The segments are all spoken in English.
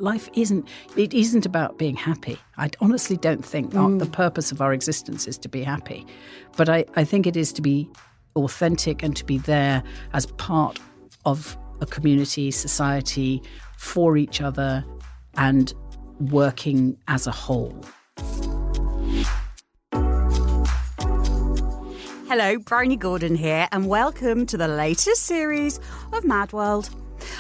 life isn't about being happy. I honestly don't think the purpose of our existence is to be happy. But I think it is to be authentic and to be there as part of a community, society, for each other, and working as a whole. Hello, Bryony Gordon here, and welcome to the latest series of Mad World.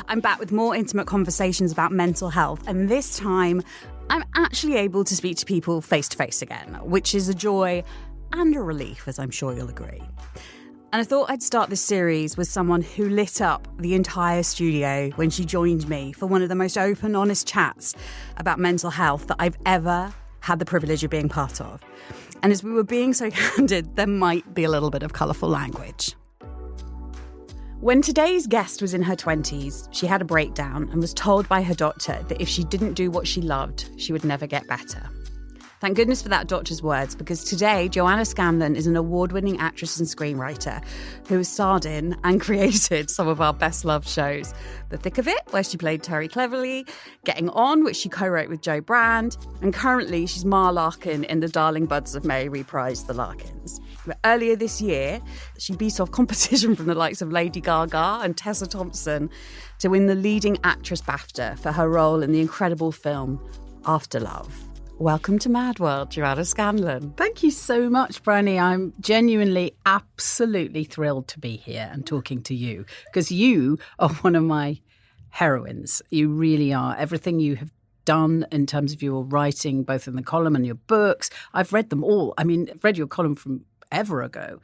I'm back with more intimate conversations about mental health, and this time I'm actually able to speak to people face to face again, which is a joy and a relief, as I'm sure you'll agree. And I thought I'd start this series with someone who lit up the entire studio when she joined me for one of the most open, honest chats about mental health that I've ever had the privilege of being part of. And as we were being so candid, there might be a little bit of colourful language. When today's guest was in her 20s, she had a breakdown and was told by her doctor that if she didn't do what she loved, she would never get better. Thank goodness for that doctor's words, because today Joanna Scanlan is an award-winning actress and screenwriter who has starred in and created some of our best-loved shows. The Thick of It, where she played Terry Cleverly, Getting On, which she co-wrote with Joe Brand, and currently she's Ma Larkin in The Darling Buds of May, reprised The Larkins. But earlier this year, she beat off competition from the likes of Lady Gaga and Tessa Thompson to win the leading actress BAFTA for her role in the incredible film After Love. Welcome to Mad World, Joanna Scanlan. Thank you so much, Bryony. I'm genuinely, absolutely thrilled to be here and talking to you, because you are one of my heroines. You really are. Everything you have done in terms of your writing, both in the column and your books, I've read them all. I mean, I've read your column from ever ago.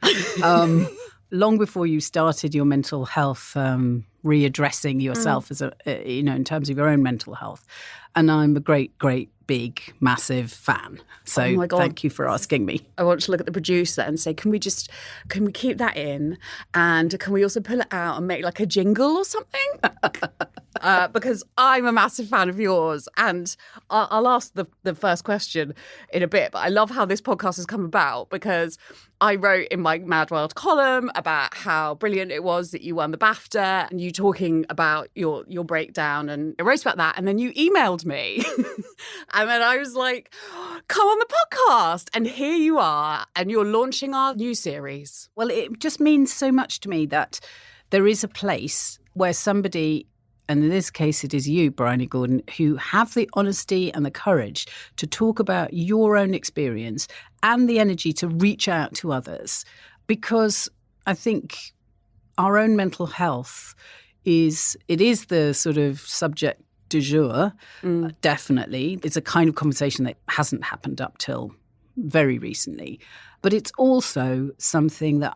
Long before you started your mental health, readdressing yourself as in terms of your own mental health. And I'm a great, big, massive fan. So thank you for asking me. I want to look at the producer and say, can we keep that in? And can we also pull it out and make like a jingle or something? Because I'm a massive fan of yours. And I'll ask the first question in a bit. But I love how this podcast has come about, because I wrote in my Mad World column about how brilliant it was that you won the BAFTA, and you talking about your breakdown, and I wrote about that. And then you emailed me. And then I was like, come on the podcast. And here you are, and you're launching our new series. Well, it just means so much to me that there is a place where somebody, and in this case it is you, Bryony Gordon, who have the honesty and the courage to talk about your own experience and the energy to reach out to others. Because I think our own mental health is the sort of subject du jour, definitely. It's a kind of conversation that hasn't happened up till very recently. But it's also something that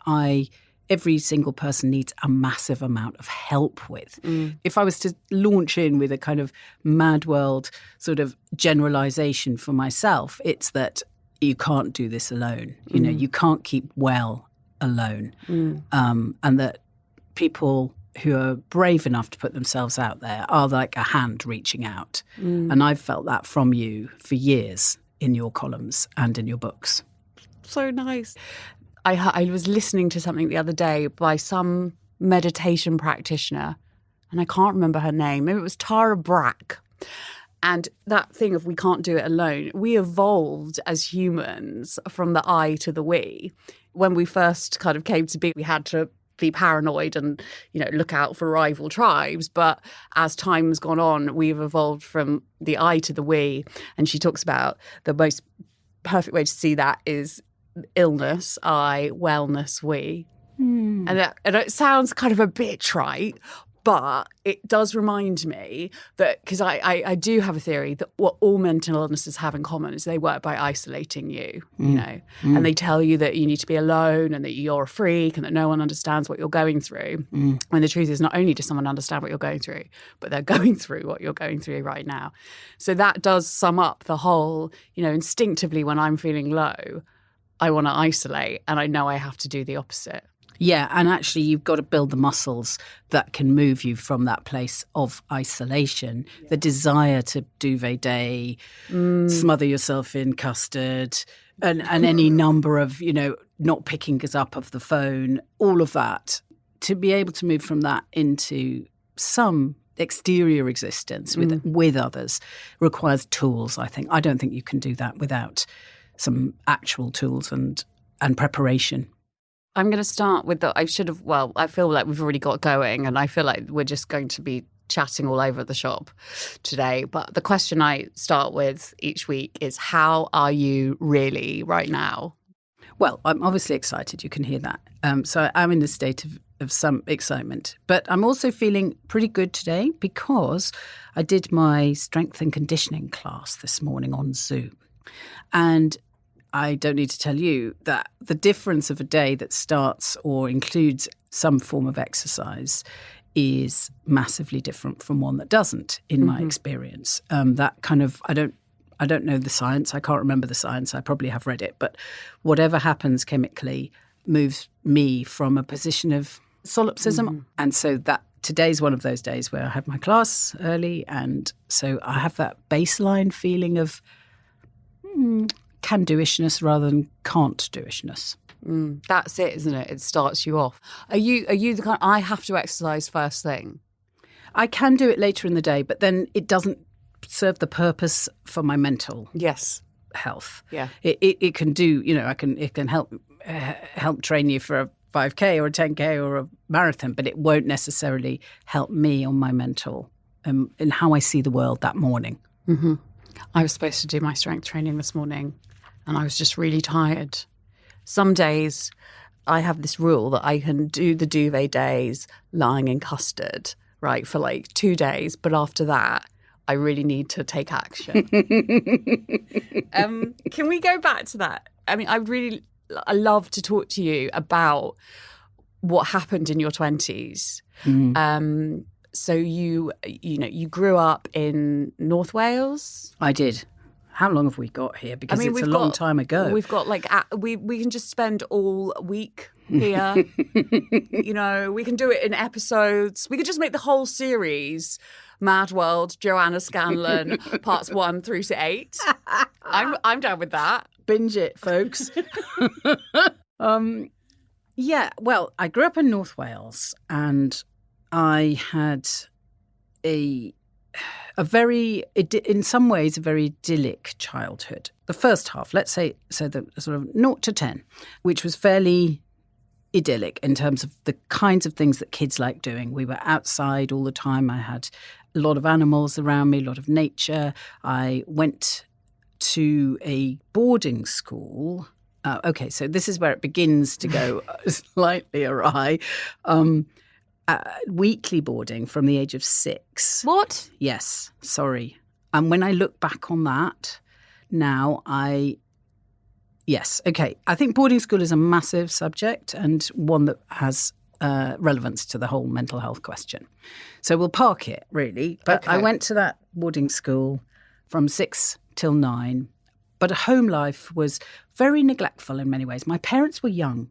every single person needs a massive amount of help with. If I was to launch in with a kind of Mad World sort of generalization for myself, it's that you can't do this alone. You know, you can't keep well alone. And that people who are brave enough to put themselves out there are like a hand reaching out. And I've felt that from you for years in your columns and in your books. So nice. I was listening to something the other day by some meditation practitioner, and I can't remember her name. Maybe it was Tara Brach. And that thing of we can't do it alone, we evolved as humans from the I to the we. When we first kind of came to be, we had to be paranoid and, look out for rival tribes. But as time has gone on, we've evolved from the I to the we. And she talks about the most perfect way to see that is illness, I, wellness, we. And it sounds kind of a bit trite, but it does remind me that, because I do have a theory that what all mental illnesses have in common is they work by isolating you, and they tell you that you need to be alone and that you're a freak and that no one understands what you're going through. When the truth is, not only does someone understand what you're going through, but they're going through what you're going through right now. So that does sum up the whole, instinctively when I'm feeling low, I want to isolate, and I know I have to do the opposite. Yeah, and actually you've got to build the muscles that can move you from that place of isolation, the desire to duvet day, smother yourself in custard, and any number of, not picking us up of the phone, all of that, to be able to move from that into some exterior existence with others requires tools, I think. I don't think you can do that without some actual tools and preparation. I'm going to start with I feel like we've already got going, and I feel like we're just going to be chatting all over the shop today. But the question I start with each week is, how are you really right now? Well, I'm obviously excited. You can hear that. So I'm in a state of some excitement. But I'm also feeling pretty good today because I did my strength and conditioning class this morning on Zoom. And I don't need to tell you that the difference of a day that starts or includes some form of exercise is massively different from one that doesn't, in my experience. That kind of, I don't know the science. I can't remember the science. I probably have read it. But whatever happens chemically moves me from a position of solipsism. And so that today's one of those days where I have my class early. And so I have that baseline feeling of can-do-ishness rather than can't-do-ishness. That's it, isn't it? It starts you off. Are you the kind, I have to exercise first thing? I can do it later in the day, but then it doesn't serve the purpose for my mental health. Yeah. It can do, it can help train you for a 5K or a 10K or a marathon, but it won't necessarily help me on my mental and how I see the world that morning. Mm-hmm. I was supposed to do my strength training this morning and I was just really tired. Some days I have this rule that I can do the duvet days lying in custard, right, for like 2 days. But after that, I really need to take action. Can we go back to that? I mean, I love to talk to you about what happened in your 20s. So you grew up in North Wales? I did. How long have we got here? Because it's a long time ago. We've got we can just spend all week here. We can do it in episodes. We could just make the whole series Mad World, Joanna Scanlan, parts 1 through to 8. I'm down with that. Binge it, folks. Yeah, well, I grew up in North Wales and I had in some ways, a very idyllic childhood. The first half, let's say, so the sort of 0 to 10, which was fairly idyllic in terms of the kinds of things that kids like doing. We were outside all the time. I had a lot of animals around me, a lot of nature. I went to a boarding school. Okay, so this is where it begins to go slightly awry. Weekly boarding from the age of 6. What? Yes, sorry. And when I look back on that now, yes, okay. I think boarding school is a massive subject and one that has relevance to the whole mental health question. So we'll park it, really. But okay. I went to that boarding school from 6 till 9. But home life was very neglectful in many ways. My parents were young.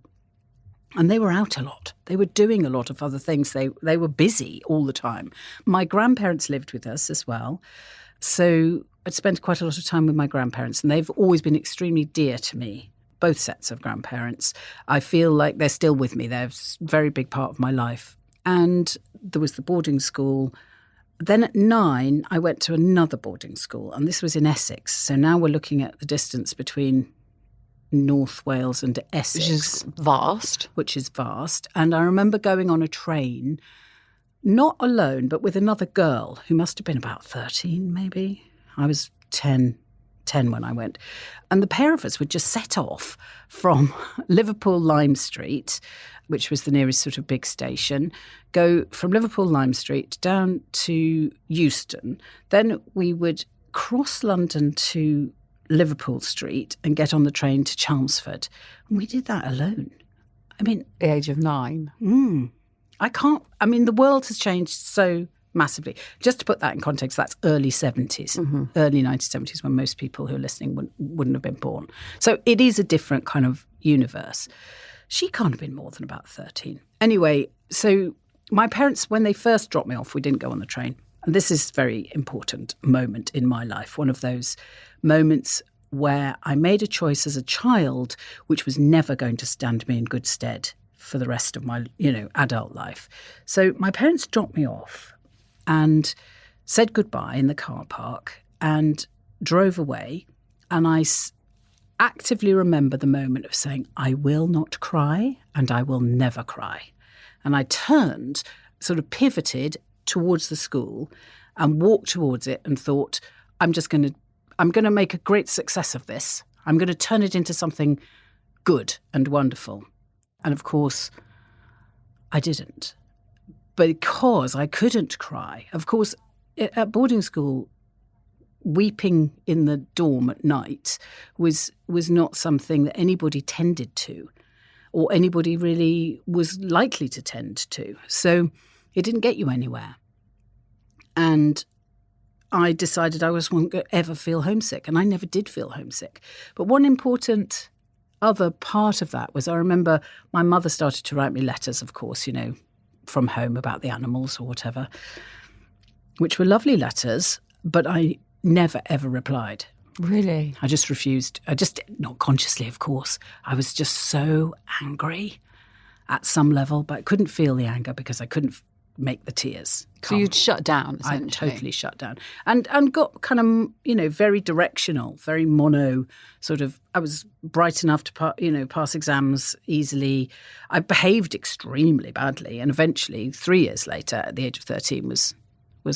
And they were out a lot. They were doing a lot of other things. They were busy all the time. My grandparents lived with us as well. So I'd spent quite a lot of time with my grandparents, and they've always been extremely dear to me, both sets of grandparents. I feel like they're still with me. They're a very big part of my life. And there was the boarding school. Then at 9, I went to another boarding school, and this was in Essex. So now we're looking at the distance between North Wales and Essex. Which is vast. And I remember going on a train, not alone, but with another girl who must have been about 13 maybe. I was 10 when I went. And the pair of us would just set off from Liverpool Lime Street, which was the nearest sort of big station, go from Liverpool Lime Street down to Euston. Then we would cross London to Liverpool Street and get on the train to Chelmsford. And we did that alone. I mean... the age of 9. The world has changed so massively. Just to put that in context, that's early 70s, early 1970s, when most people who are listening wouldn't have been born. So it is a different kind of universe. She can't have been more than about 13. Anyway, so my parents, when they first dropped me off, we didn't go on the train. And this is a very important moment in my life, one of those moments where I made a choice as a child which was never going to stand me in good stead for the rest of my, adult life. So my parents dropped me off and said goodbye in the car park and drove away. And I actively remember the moment of saying, I will not cry and I will never cry. And I turned, sort of pivoted towards the school and walked towards it and thought, I'm going to make a great success of this. I'm going to turn it into something good and wonderful. And of course, I didn't. Because I couldn't cry. Of course, at boarding school, weeping in the dorm at night was not something that anybody tended to, or anybody really was likely to tend to. So it didn't get you anywhere. And I decided I wasn't going to ever feel homesick, and I never did feel homesick. But one important other part of that was I remember my mother started to write me letters, of course, from home about the animals or whatever, which were lovely letters, but I never, ever replied. Really? I just refused. Not consciously, of course. I was just so angry at some level, but I couldn't feel the anger because I couldn't make the tears come. So you'd shut down, essentially. I totally shut down. And got kind of, very directional, very mono sort of. I was bright enough to, pass exams easily. I behaved extremely badly. And eventually, 3 years later, at the age of 13, was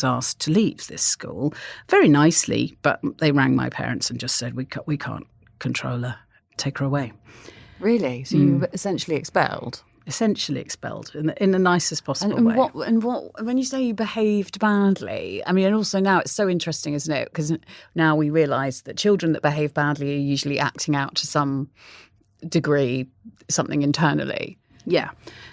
asked to leave this school very nicely, but they rang my parents and just said, we can't control her, take her away. Really? So you were essentially expelled? Essentially expelled in the nicest possible way. What, when you say you behaved badly, I mean, and also now it's so interesting, isn't it? Because now we realise that children that behave badly are usually acting out to some degree something internally. Yeah.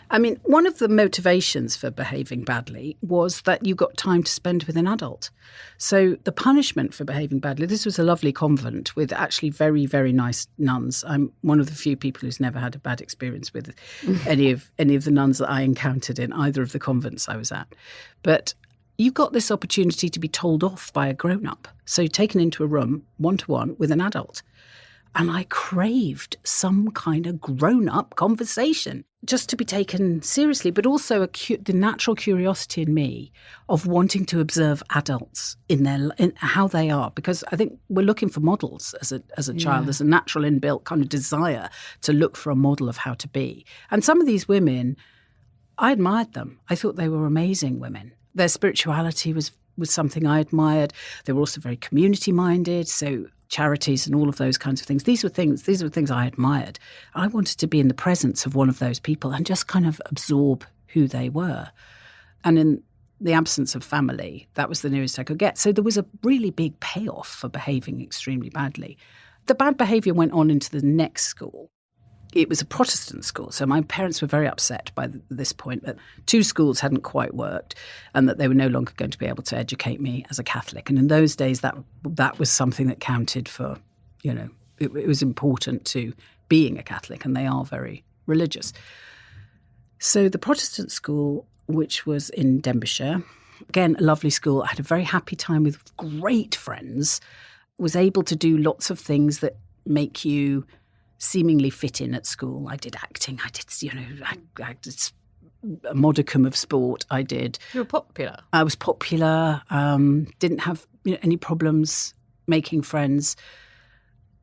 I mean, one of the motivations for behaving badly was that you got time to spend with an adult. So the punishment for behaving badly, this was a lovely convent with actually very, very nice nuns. I'm one of the few people who's never had a bad experience with any of the nuns that I encountered in either of the convents I was at. But you got this opportunity to be told off by a grown-up. So you're taken into a room, one-to-one, with an adult. And I craved some kind of grown-up conversation, just to be taken seriously, but also the natural curiosity in me of wanting to observe adults in how they are, because I think we're looking for models as a child. There's a natural inbuilt kind of desire to look for a model of how to be. And some of these women, I admired them. I thought they were amazing women. Their spirituality was something I admired. They were also very community-minded, so charities and all of those kinds of things. These were things I admired. I wanted to be in the presence of one of those people and just kind of absorb who they were. And in the absence of family, that was the nearest I could get. So there was a really big payoff for behaving extremely badly. The bad behaviour went on into the next school. It was a Protestant school, so my parents were very upset by this point that 2 schools hadn't quite worked and that they were no longer going to be able to educate me as a Catholic. And in those days, that was something that counted for, it was important to being a Catholic, and they are very religious. So the Protestant school, which was in Denbighshire, again, a lovely school. I had a very happy time with great friends, was able to do lots of things that make you seemingly fit in at school. I did acting. I did, a modicum of sport. I did. You were popular. I was popular. Didn't have any problems making friends,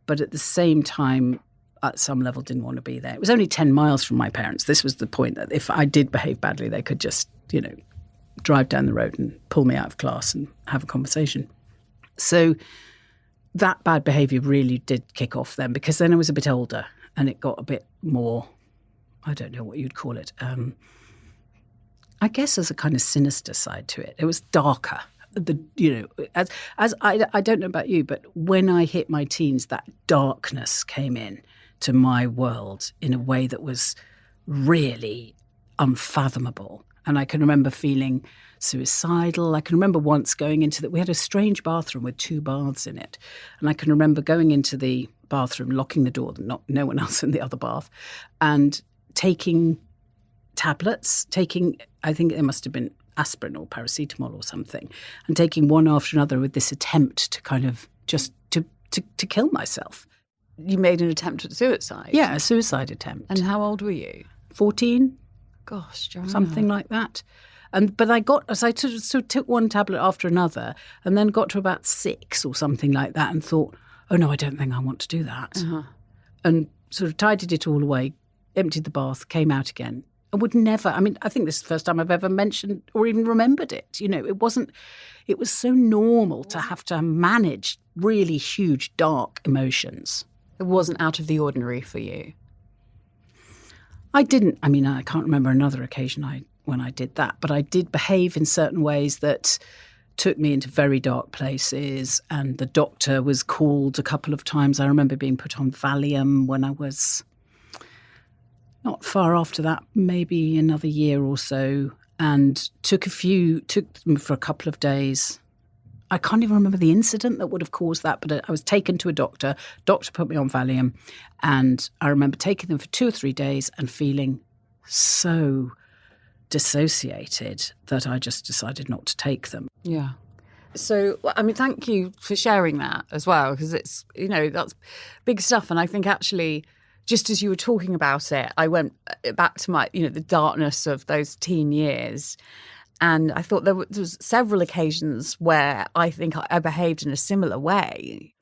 but at the same time, at some level, didn't want to be there. It was only 10 miles from my parents. This was the point, that if I did behave badly, they could just, drive down the road and pull me out of class and have a conversation. So that bad behaviour really did kick off then, because then I was a bit older and it got a bit more, I don't know what you'd call it, I guess there's a kind of sinister side to it. It was darker. As I don't know about you, but when I hit my teens, that darkness came in to my world in a way that was really unfathomable. And I can remember feeling suicidal. I can remember once going into we had a strange bathroom with 2 baths in it. And I can remember going into the bathroom, locking the door, no one else in the other bath, and taking tablets, I think it must have been aspirin or paracetamol or something, and taking one after another with this attempt to kind of just to kill myself. You made an attempt at suicide? Yeah, a suicide attempt. And how old were you? 14. Gosh, Joanna. Something like that. But I took one tablet after another and then got to about 6 or something like that and thought, oh no, I don't think I want to do that. And sort of tidied it all away, emptied the bath, came out again. I would never, I think this is the first time I've ever mentioned or even remembered it. It was so normal to have to manage really huge, dark emotions. It wasn't out of the ordinary for you. I didn't, I can't remember another occasion when I did that, but I did behave in certain ways that took me into very dark places, and the doctor was called a couple of times. I remember being put on Valium when I was not far after that, maybe another year or so, and took them for a couple of days. I can't even remember the incident that would have caused that, but I was taken to a doctor. Doctor put me on Valium, and I remember taking them for 2 or 3 days and feeling so dissociated that I just decided not to take them. Yeah. So, thank you for sharing that as well, because it's, that's big stuff. And I think actually, just as you were talking about it, I went back to my, the darkness of those teen years. And I thought there was several occasions where I think I behaved in a similar way.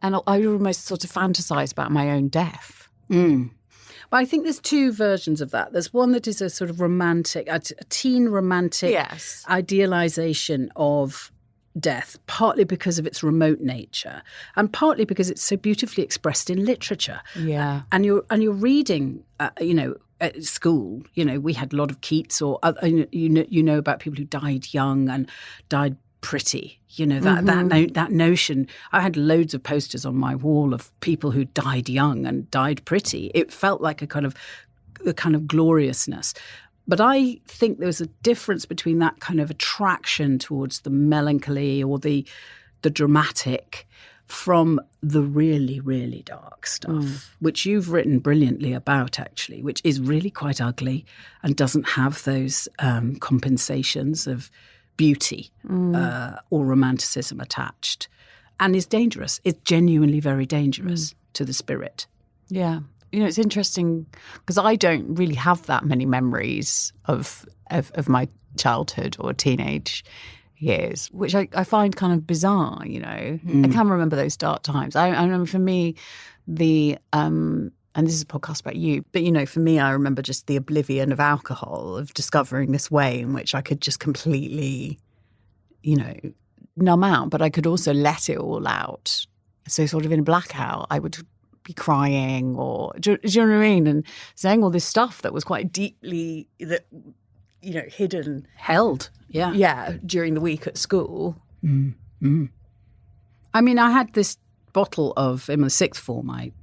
And I almost sort of fantasise about my own death. But I think there's 2 versions of that. There's one that is a sort of romantic, a teen romantic idealisation of death, partly because of its remote nature and partly because it's so beautifully expressed in literature. Yeah. And you're reading, at school, we had a lot of Keats or, about people who died young and died pretty, that notion. I had loads of posters on my wall of people who died young and died pretty. It felt like a kind of gloriousness. But I think there was a difference between that kind of attraction towards the melancholy or the dramatic from the really, really dark stuff, which you've written brilliantly about, actually, which is really quite ugly and doesn't have those compensations of beauty or romanticism attached, and is dangerous. It's genuinely very dangerous to the spirit. Yeah. It's interesting because I don't really have that many memories of my childhood or teenage years, which I find kind of bizarre, I can remember those dark times. I remember for me, and this is a podcast about you, but, for me, I remember just the oblivion of alcohol, of discovering this way in which I could just completely, numb out, but I could also let it all out. So sort of in a blackout, I would be crying or, do you know what I mean? And saying all this stuff that was quite deeply, hidden. Held, yeah. Yeah, during the week at school. I had this bottle of, in the 6th form, I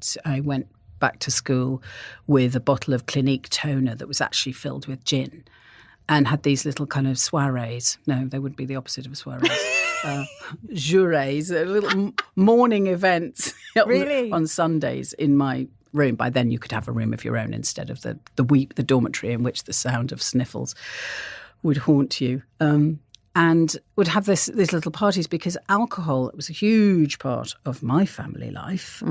went back to school with a bottle of Clinique toner that was actually filled with gin and had these little kind of soirees. No, they would be the opposite of soirees. Jurés, little morning events really? on Sundays in my room. By then you could have a room of your own instead of the dormitory in which the sound of sniffles would haunt you. And would have these little parties because alcohol was a huge part of my family life.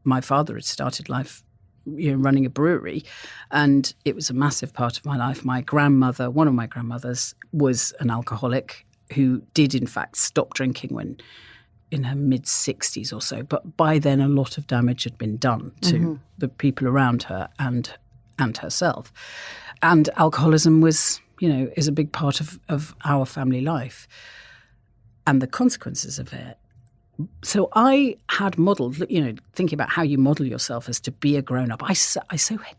My father had started life running a brewery, and it was a massive part of my life. My grandmother, one of my grandmothers, was an alcoholic who did, in fact, stop drinking when in her mid-60s or so. But by then, a lot of damage had been done to the people around her and herself. And alcoholism was, is a big part of our family life and the consequences of it. So I had modelled, thinking about how you model yourself as to be a grown-up. I so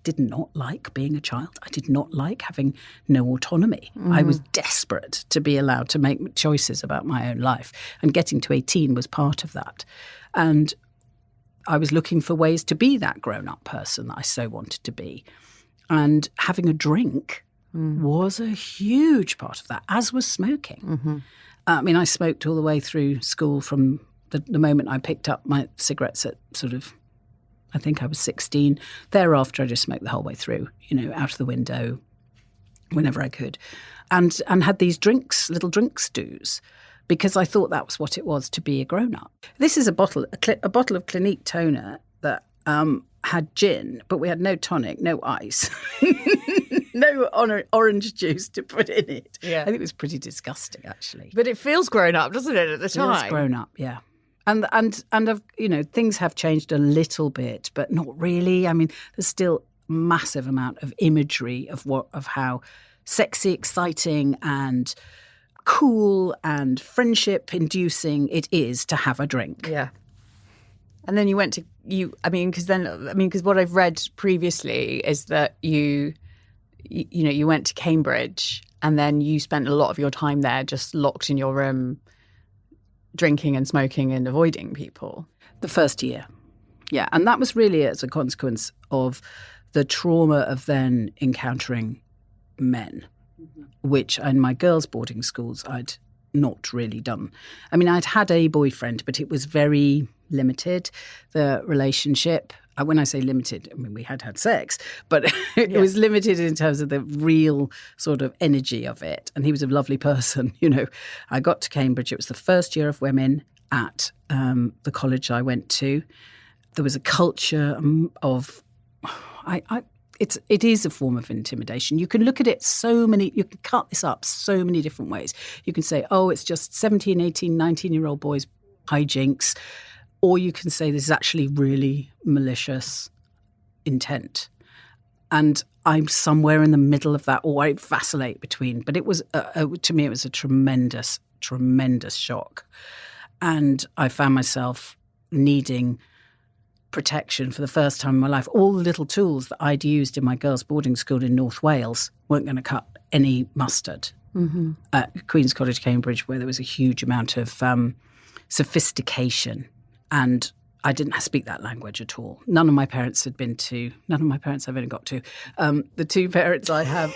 did not like being a child. I did not like having no autonomy. I was desperate to be allowed to make choices about my own life. And getting to 18 was part of that. And I was looking for ways to be that grown-up person that I so wanted to be. And having a drink was a huge part of that, as was smoking. I smoked all the way through school from the moment I picked up my cigarettes at I think I was 16. Thereafter, I just smoked the whole way through, out of the window whenever I could. And had these little drink stews, because I thought that was what it was to be a grown-up. This is a bottle of Clinique toner that had gin, but we had no tonic, no ice. no orange juice to put in it. Yeah. I think it was pretty disgusting, actually. But it feels grown up, doesn't it, at the time? It's grown up, yeah. And things have changed a little bit, but not really. I mean, there's still a massive amount of imagery of how sexy, exciting, and cool and friendship-inducing it is to have a drink. Yeah. And then you went to because what I've read previously is that you went to Cambridge and then you spent a lot of your time there just locked in your room, drinking and smoking and avoiding people. The first year, yeah, and that was really as a consequence of the trauma of then encountering men, which in my girls' boarding schools I'd not really done. I mean, I'd had a boyfriend, but it was very limited, the relationship. When I say limited, I mean, we had sex, but it was limited in terms of the real sort of energy of it. And he was a lovely person, I got to Cambridge. It was the first year of women at the college I went to. There was a culture of, it is a form of intimidation. You can look at it you can cut this up so many different ways. You can say, oh, it's just 17, 18, 19-year-old boys, hijinks. Or you can say this is actually really malicious intent. And I'm somewhere in the middle of that, or I vacillate between. But it was, to me, it was a tremendous, tremendous shock. And I found myself needing protection for the first time in my life. All the little tools that I'd used in my girls' boarding school in North Wales weren't going to cut any mustard. Mm-hmm. At Queen's College, Cambridge, where there was a huge amount of sophistication. And I didn't speak that language at all. None of my parents I've only got to. The two parents I have,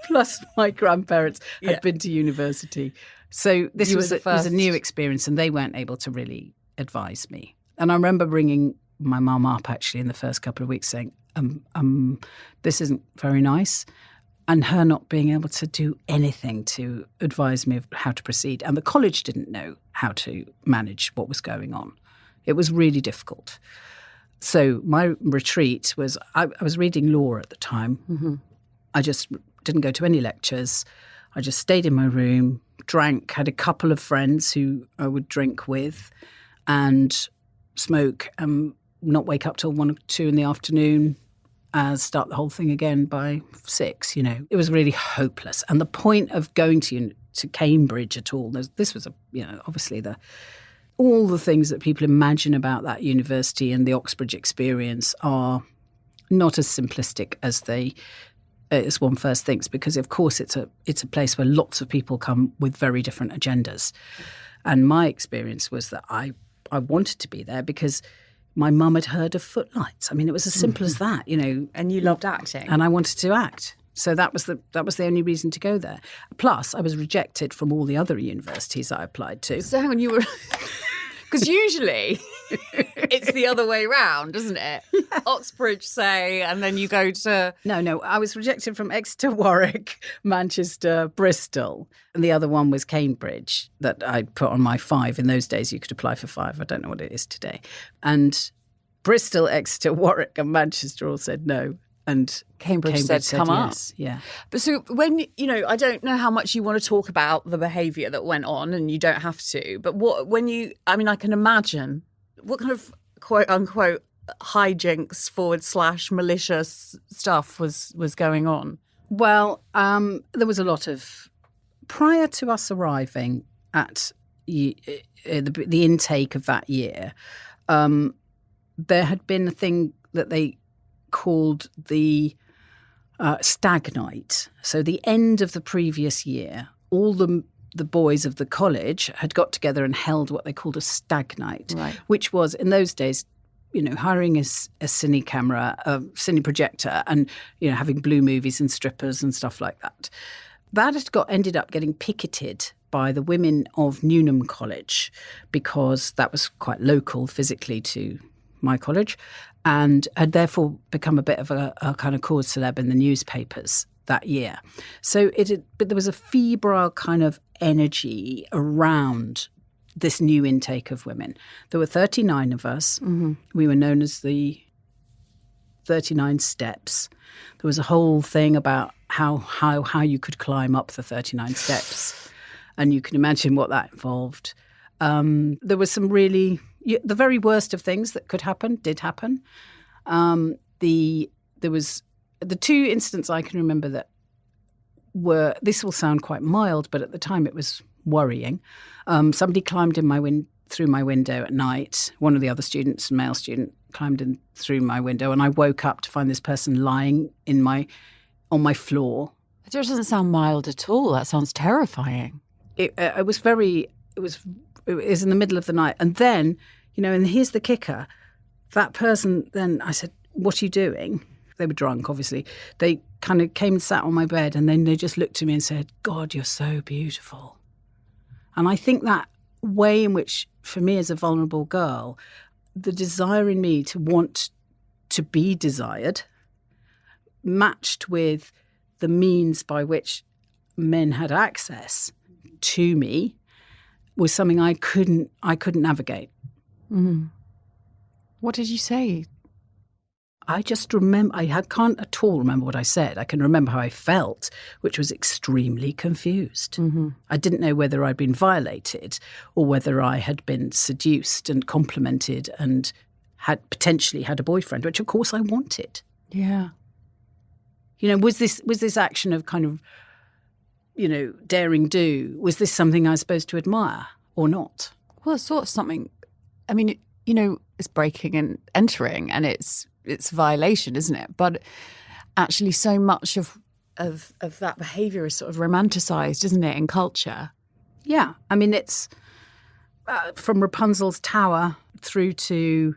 plus my grandparents, had been to university. So this was a new experience, and they weren't able to really advise me. And I remember ringing my mum up, actually, in the first couple of weeks saying, this isn't very nice. And her not being able to do anything to advise me of how to proceed. And the college didn't know how to manage what was going on. It was really difficult. So my retreat was, I was reading law at the time. Mm-hmm. I just didn't go to any lectures. I just stayed in my room, drank, had a couple of friends who I would drink with and smoke and not wake up till 1 or 2 in the afternoon, start the whole thing again by 6, It was really hopeless. And the point of going to Cambridge at all, this was obviously all the things that people imagine about that university and the Oxbridge experience are not as simplistic as one first thinks, because of course it's a place where lots of people come with very different agendas. And my experience was that I wanted to be there because my mum had heard of Footlights. I mean, it was as simple as that, And you loved acting. And I wanted to act. So that was the only reason to go there. Plus, I was rejected from all the other universities I applied to. So hang on, you were... Because usually it's the other way round, isn't it? Yeah. Oxbridge, say, and then you go to... No, I was rejected from Exeter, Warwick, Manchester, Bristol. And the other one was Cambridge that I put on my 5. In those days, you could apply for 5. I don't know what it is today. And Bristol, Exeter, Warwick and Manchester all said no. And Cambridge said come yes. up. Yeah. But so when, I don't know how much you want to talk about the behaviour that went on, and you don't have to, but I can imagine what kind of quote unquote hijinks / malicious stuff was going on. Well, there was a lot of, prior to us arriving at the intake of that year, there had been a thing that they called the Stag Night. So the end of the previous year, all the boys of the college had got together and held what they called a Stag Night, right, which was, in those days, hiring a cine camera, a cine projector, and having blue movies and strippers and stuff like that. That ended up getting picketed by the women of Newnham College, because that was quite local physically to my college, and had therefore become a bit of a kind of cause celeb in the newspapers that year. So but there was a febrile kind of energy around this new intake of women. There were 39 of us. Mm-hmm. We were known as the 39 Steps. There was a whole thing about how you could climb up the 39 steps. And you can imagine what that involved. There was some the very worst of things that could happen did happen. There was the two incidents I can remember that were, this will sound quite mild, but at the time it was worrying. Somebody climbed in through my window at night. One of the other students, a male student, climbed in through my window, and I woke up to find this person lying on my floor. It doesn't sound mild at all. That sounds terrifying. It was in the middle of the night. And then, and here's the kicker. That person, then I said, "What are you doing?" They were drunk, obviously. They kind of came and sat on my bed, and then they just looked at me and said, "God, you're so beautiful." And I think that way in which, for me as a vulnerable girl, the desire in me to want to be desired matched with the means by which men had access to me was something I couldn't navigate. Mm-hmm. What did you say? I just remember, I can't at all remember what I said. I can remember how I felt, which was extremely confused. Mm-hmm. I didn't know whether I'd been violated or whether I had been seduced and complimented and had potentially had a boyfriend, which of course I wanted. Yeah. Was this action of kind of, daring do, was this something I was supposed to admire or not? Well, it's sort of something, I mean, it's breaking and entering, and it's violation, isn't it? But actually so much of that behaviour is sort of romanticised, isn't it, in culture? Yeah. I mean, it's from Rapunzel's tower through to,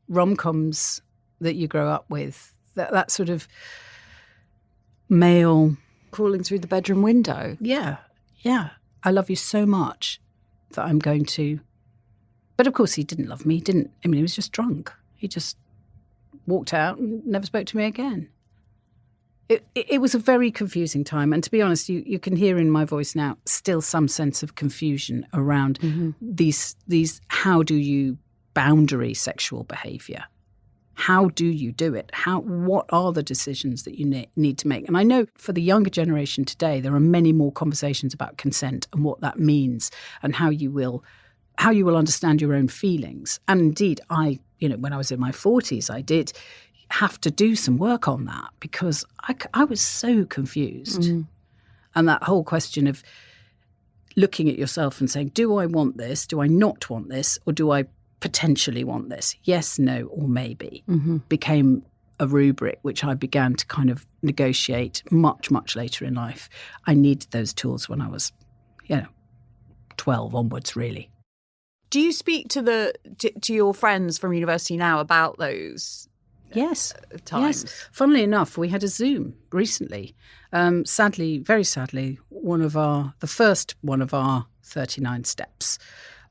rom-coms that you grow up with, that sort of male... Crawling through the bedroom window. Yeah. I love you so much that I'm going to... But of course he didn't love me. He was just drunk. He just walked out and never spoke to me again. It was a very confusing time. And to be honest, you can hear in my voice now still some sense of confusion around these how do you boundary sexual behaviour? How do you do it? What are the decisions that you need to make? And I know for the younger generation today, there are many more conversations about consent and what that means and how you will understand your own feelings. And indeed, when I was in my 40s, I did have to do some work on that because I was so confused. Mm. And that whole question of looking at yourself and saying, do I want this? Do I not want this? Or do I potentially want this? Yes, no, or maybe became a rubric which I began to kind of negotiate much, much later in life. I needed those tools when I was, 12 onwards, really. Do you speak to your friends from university now about those? Yes. Times? Yes. Funnily enough, we had a Zoom recently. Sadly, very sadly, the first one of our 39 steps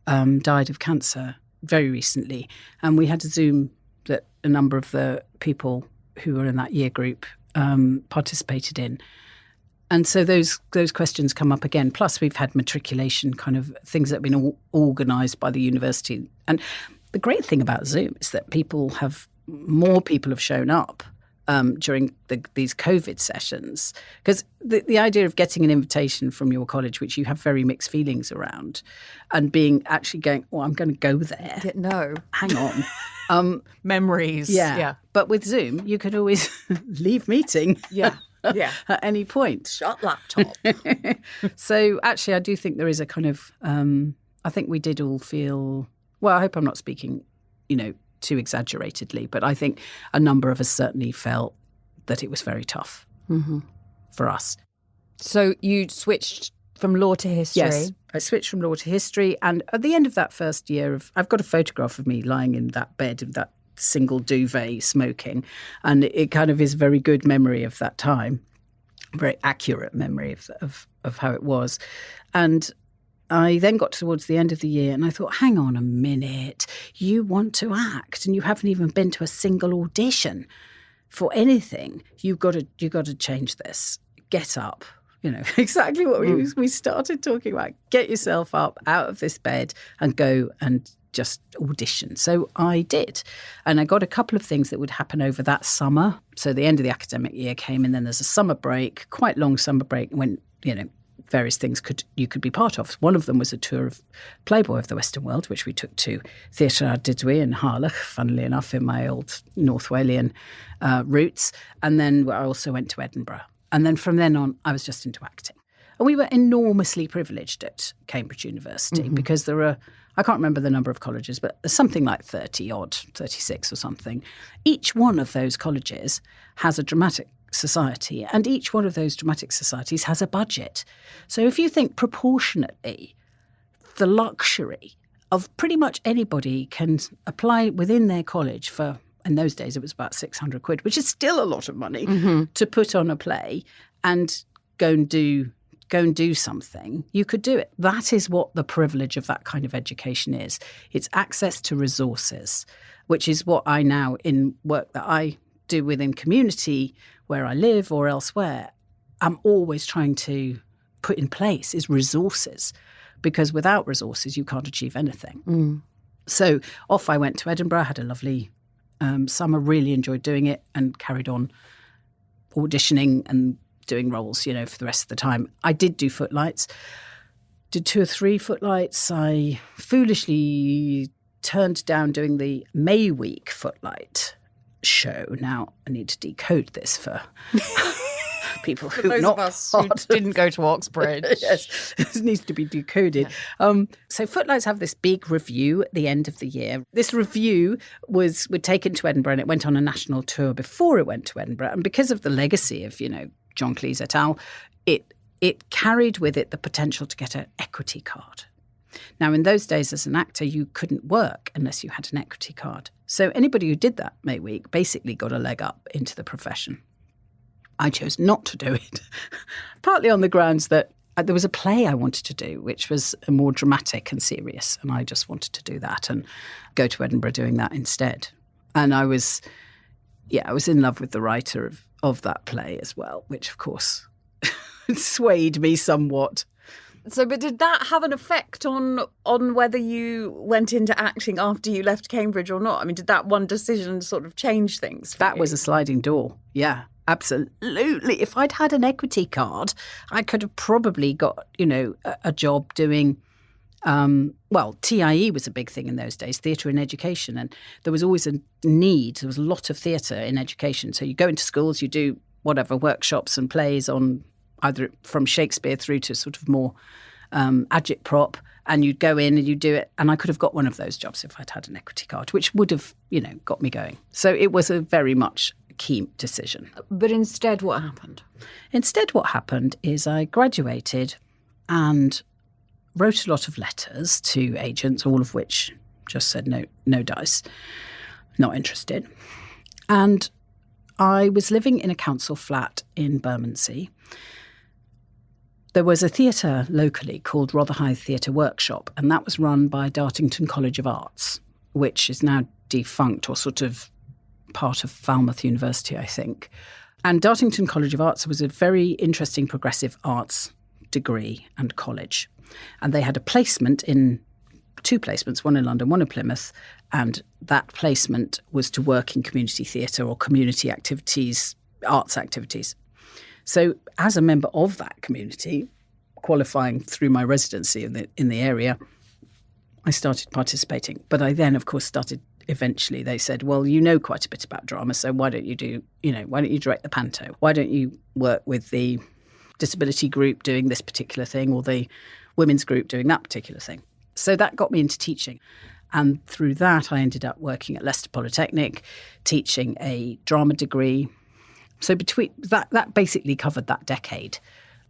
died of cancer very recently. And we had a Zoom that a number of the people who were in that year group participated in. And so those questions come up again. Plus, we've had matriculation kind of things that have been organised by the university. And the great thing about Zoom is that more people have shown up during these COVID sessions. Because the idea of getting an invitation from your college, which you have very mixed feelings around, and actually going, I'm going to go there. No. Hang on. Memories. Yeah. But with Zoom, you could always leave meeting. Yeah. At any point. Shut laptop. So actually, I do think there is a kind of, I think we did all feel, well, I hope I'm not speaking, too exaggeratedly, but I think a number of us certainly felt that it was very tough for us. So you switched from law to history? Yes, I switched from law to history. And at the end of that first year I've got a photograph of me lying in that bed of that single duvet smoking. And it kind of is a very good memory of that time, very accurate memory of how it was. And I then got towards the end of the year and I thought, hang on a minute, you want to act and you haven't even been to a single audition for anything. You've got to change this. Get up. exactly what we started talking about. Get yourself up out of this bed and go and just audition. So I did. And I got a couple of things that would happen over that summer. So the end of the academic year came, and then there's a summer break, quite long summer break, when, various things you could be part of. One of them was a tour of Playboy of the Western World, which we took to Theatr Dydwy in Harlech, funnily enough, in my old North Walian roots. And then I also went to Edinburgh. And then from then on, I was just into acting. And we were enormously privileged at Cambridge University because there are, I can't remember the number of colleges, but there's something like 30-odd, 36 or something. Each one of those colleges has a dramatic society, and each one of those dramatic societies has a budget. So if you think proportionately, the luxury of pretty much anybody can apply within their college for, in those days it was about 600 quid, which is still a lot of money, to put on a play and go and do something, you could do it. That is what the privilege of that kind of education is. It's access to resources, which is what I now, in work that I do within community where I live or elsewhere, I'm always trying to put in place is resources, because without resources you can't achieve anything. So off I went to Edinburgh, had a lovely summer, really enjoyed doing it, and carried on auditioning and doing roles, for the rest of the time. I did do footlights, did 2 or 3 footlights. I foolishly turned down doing the May Week footlight show. Now, I need to decode this for people who those not of us who didn't go to Oxbridge. Yes, this needs to be decoded. Yeah. So Footlights have this big review at the end of the year. This review was taken to Edinburgh, and it went on a national tour before it went to Edinburgh. And because of the legacy of, John Cleese et al., it carried with it the potential to get an equity card. Now, in those days, as an actor, you couldn't work unless you had an equity card. So anybody who did that May Week basically got a leg up into the profession. I chose not to do it, partly on the grounds that there was a play I wanted to do, which was more dramatic and serious, and I just wanted to do that and go to Edinburgh doing that instead. And I was in love with the writer of that play as well, which, of course, swayed me somewhat. So, but did that have an effect on whether you went into acting after you left Cambridge or not? I mean, did that one decision sort of change things for That you? was a sliding door, yeah. Absolutely. If I'd had an equity card, I could have probably got, a job doing, TIE was a big thing in those days, theatre in education. And there was always a need. There was a lot of theatre in education. So you go into schools, you do whatever, workshops and plays on either from Shakespeare through to sort of more agitprop. And you'd go in and you'd do it. And I could have got one of those jobs if I'd had an equity card, which would have, got me going. So it was a very much key decision. But instead, what happened? Instead, what happened is I graduated and wrote a lot of letters to agents, all of which just said no dice, not interested. And I was living in a council flat in Bermondsey. There was a theatre locally called Rotherhithe Theatre Workshop, and that was run by Dartington College of Arts, which is now defunct or sort of part of Falmouth University, I think. And Dartington College of Arts was a very interesting progressive arts degree and college. And they had a placement in 2 placements, one in London, one in Plymouth. And that placement was to work in community theatre or community activities, arts activities. So as a member of that community, qualifying through my residency in the area, I started participating. But I then, of course, eventually they said, well, quite a bit about drama, so why don't you direct the panto? Why don't you work with the disability group doing this particular thing or the women's group doing that particular thing? So that got me into teaching. And through that, I ended up working at Leicester Polytechnic, teaching a drama degree. So between that basically covered that decade.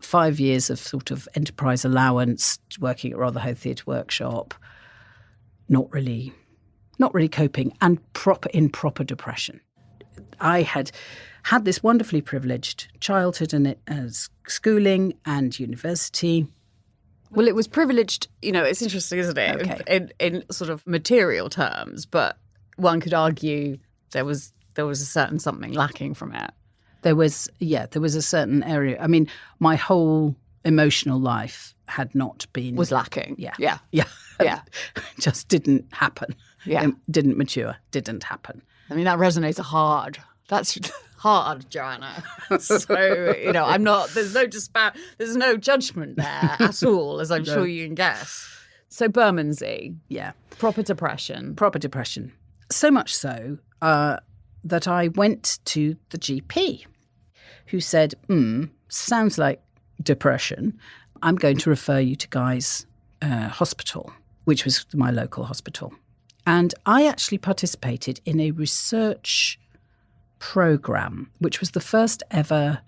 5 years of sort of enterprise allowance, working at Rotherhithe Theatre Workshop, not really coping, and proper depression. I had this wonderfully privileged childhood and schooling and university. Well, it was privileged, it's interesting, isn't it? Okay. In sort of material terms, but one could argue there was a certain something lacking from it. There was a certain area. I mean, my whole emotional life had not been... Was lacking. Yeah. Yeah. Yeah. Yeah. Just didn't happen. Yeah. It didn't mature. Didn't happen. I mean, that resonates hard. That's hard, Joanna. So, I'm not... There's no judgment there at all, as I'm sure you can guess. So Bermondsey. Yeah. Proper depression. Proper depression. So much so that I went to the GP, who said, sounds like depression. I'm going to refer you to Guy's Hospital, which was my local hospital. And I actually participated in a research program, which was the first ever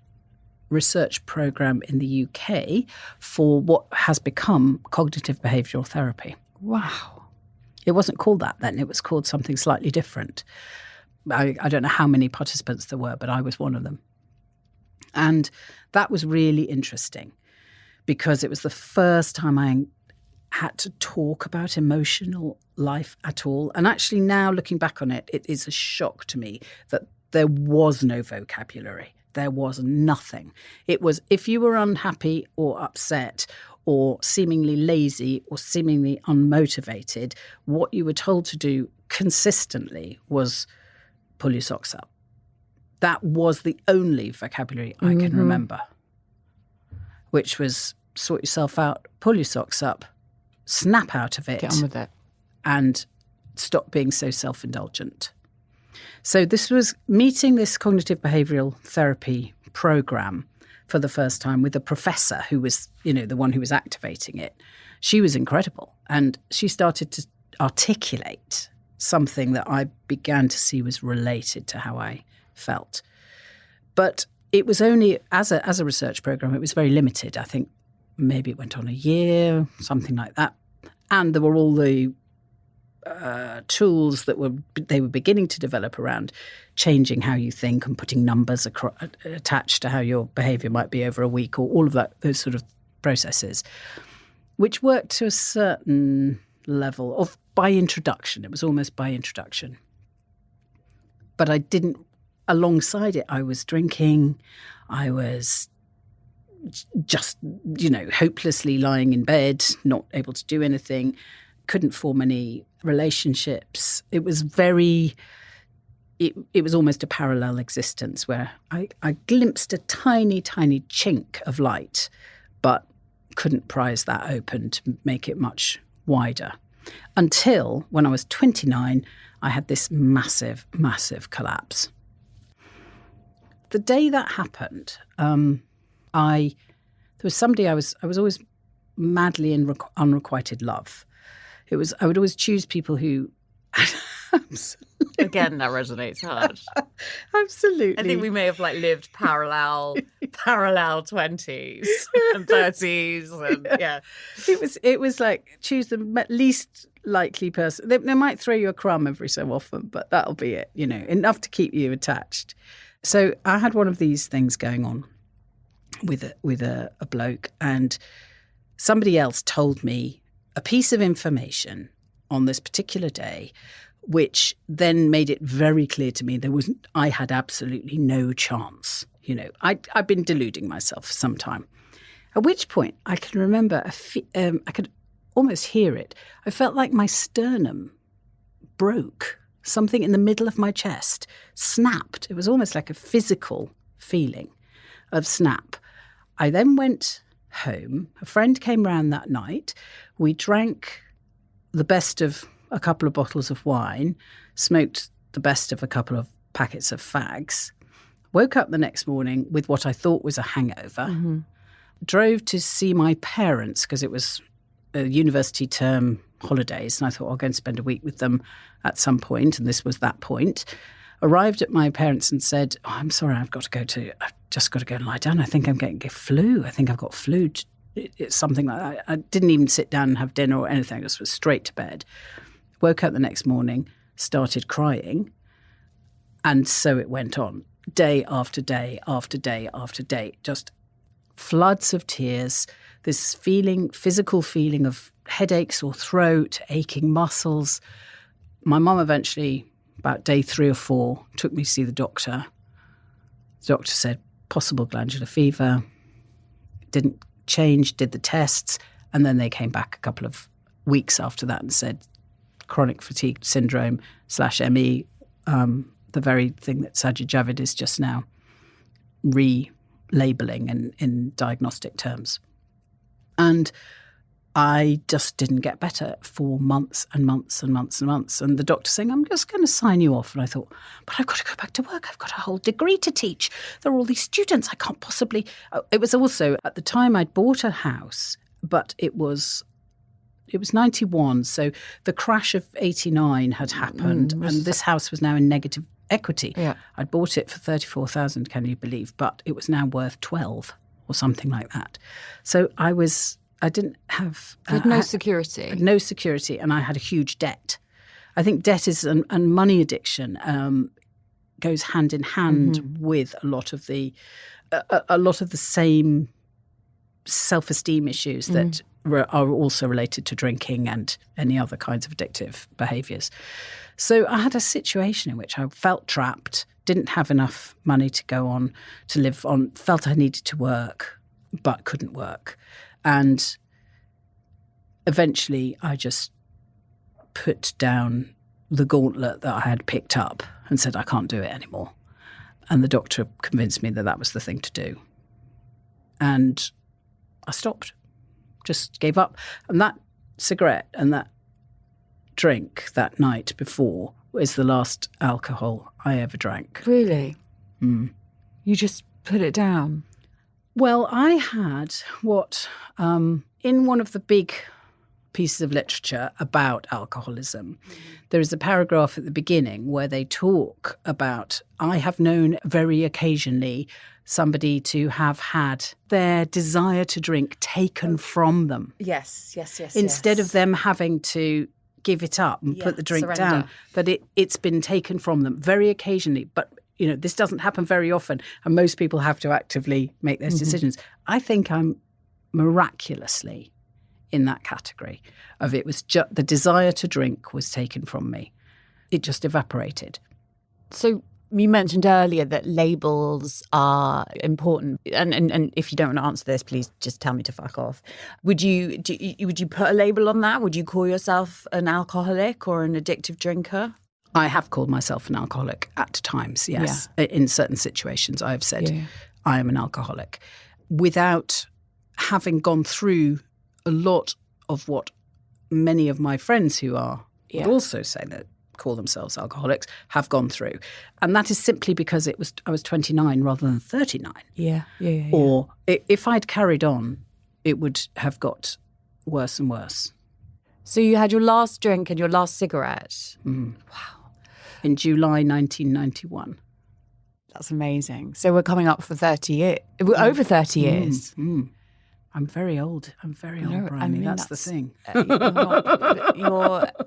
research program in the UK for what has become cognitive behavioural therapy. Wow. It wasn't called that then. It was called something slightly different. I don't know how many participants there were, but I was one of them. And that was really interesting because it was the first time I had to talk about emotional life at all. And actually now looking back on it, it is a shock to me that there was no vocabulary. There was nothing. It was if you were unhappy or upset or seemingly lazy or seemingly unmotivated, what you were told to do consistently was pull your socks up. That was the only vocabulary I can remember, which was sort yourself out, pull your socks up, snap out of it. Get on with it. And stop being so self-indulgent. So this was meeting this cognitive behavioural therapy program for the first time with a professor who was, the one who was activating it. She was incredible. And she started to articulate something that I began to see was related to how I felt. But it was only, as a research program, it was very limited. I think maybe it went on a year, something like that. And there were all the tools that they were beginning to develop around changing how you think and putting numbers attached to how your behaviour might be over a week, or all of those sort of processes, which worked to a certain level of by introduction. It was almost by introduction. But I didn't, alongside it, I was drinking, I was just, hopelessly lying in bed, not able to do anything, couldn't form any relationships. It was it was almost a parallel existence where I glimpsed a tiny, tiny chink of light, but couldn't prise that open to make it much wider. Until when I was 29, I had this massive, massive collapse. The day that happened, there was somebody I was always madly in unrequited love. I would always choose people who Again, that resonates hard. Absolutely. I think we may have lived parallel 20s and 30s and yeah. It was like choose the least likely person. They might throw you a crumb every so often, but that'll be it, enough to keep you attached. So I had one of these things going on with a bloke, and somebody else told me a piece of information on this particular day, which then made it very clear to me I had absolutely no chance. I'd been deluding myself for some time. At which point I can remember, I could almost hear it. I felt like my sternum broke. Something in the middle of my chest snapped. It was almost like a physical feeling of snap. I then went home. A friend came round that night. We drank the best of a couple of bottles of wine, smoked the best of a couple of packets of fags, woke up the next morning with what I thought was a hangover, drove to see my parents because it was a university term holidays, and I thought I'll go and spend a week with them at some point, and this was that point. Arrived at my parents and said, I'm sorry, I've just got to go and lie down. I think I'm getting a flu. I think I've got flu. It's something like that. I didn't even sit down and have dinner or anything. I just was straight to bed. Woke up the next morning, started crying, and so it went on. Day after day after day after day, just floods of tears, this physical feeling of headache, sore throat, aching muscles. My mum eventually, about day 3 or 4, took me to see the doctor. The doctor said, possible glandular fever. Didn't change, did the tests, and then they came back a couple of weeks after that and said chronic fatigue syndrome /ME, the very thing that Sajid Javid is just now relabeling in diagnostic terms. And I just didn't get better for months and months and months and months. And the doctor saying, I'm just going to sign you off. And I thought, but I've got to go back to work. I've got a whole degree to teach. There are all these students. I can't possibly. It was also, at the time, I'd bought a house, but it was 91. So the crash of 89 had happened. And this house was now in negative equity. Yeah. I'd bought it for 34,000, can you believe? But it was now worth 12 or something like that. So I didn't have... You had no security. Had no security, and I had a huge debt. I think debt is and money addiction goes hand in hand with a lot of the same self-esteem issues that are also related to drinking and any other kinds of addictive behaviours. So I had a situation in which I felt trapped, didn't have enough money to go on, to live on, felt I needed to work, but couldn't work. And eventually I just put down the gauntlet that I had picked up and said, I can't do it anymore. And the doctor convinced me that that was the thing to do. And I stopped, just gave up. And that cigarette and that drink that night before was the last alcohol I ever drank. Really? You just put it down? Well, I had what, in one of the big pieces of literature about alcoholism, there is a paragraph at the beginning where they talk about, I have known very occasionally somebody to have had their desire to drink taken from them. Yes. Instead of them having to give it up and put the drink down, that it's been taken from them very occasionally. But this doesn't happen very often, and most people have to actively make those decisions. I think I'm miraculously in that category of it was just the desire to drink was taken from me. It just evaporated. So you mentioned earlier that labels are important, and if you don't want to answer this, please just tell me to fuck off. Would you put a label on that? Would you call yourself an alcoholic or an addictive drinker? I have called myself an alcoholic at times, yes. Yeah. In certain situations, I have said I am an alcoholic without having gone through a lot of what many of my friends who would also say that call themselves alcoholics have gone through. And that is simply because I was 29 rather than 39. Yeah. Or if I'd carried on, it would have got worse and worse. So you had your last drink and your last cigarette. Wow. In July 1991. That's amazing. So we're coming up for 30 years. We're over 30 years. I'm very old. Bryony. That's the thing.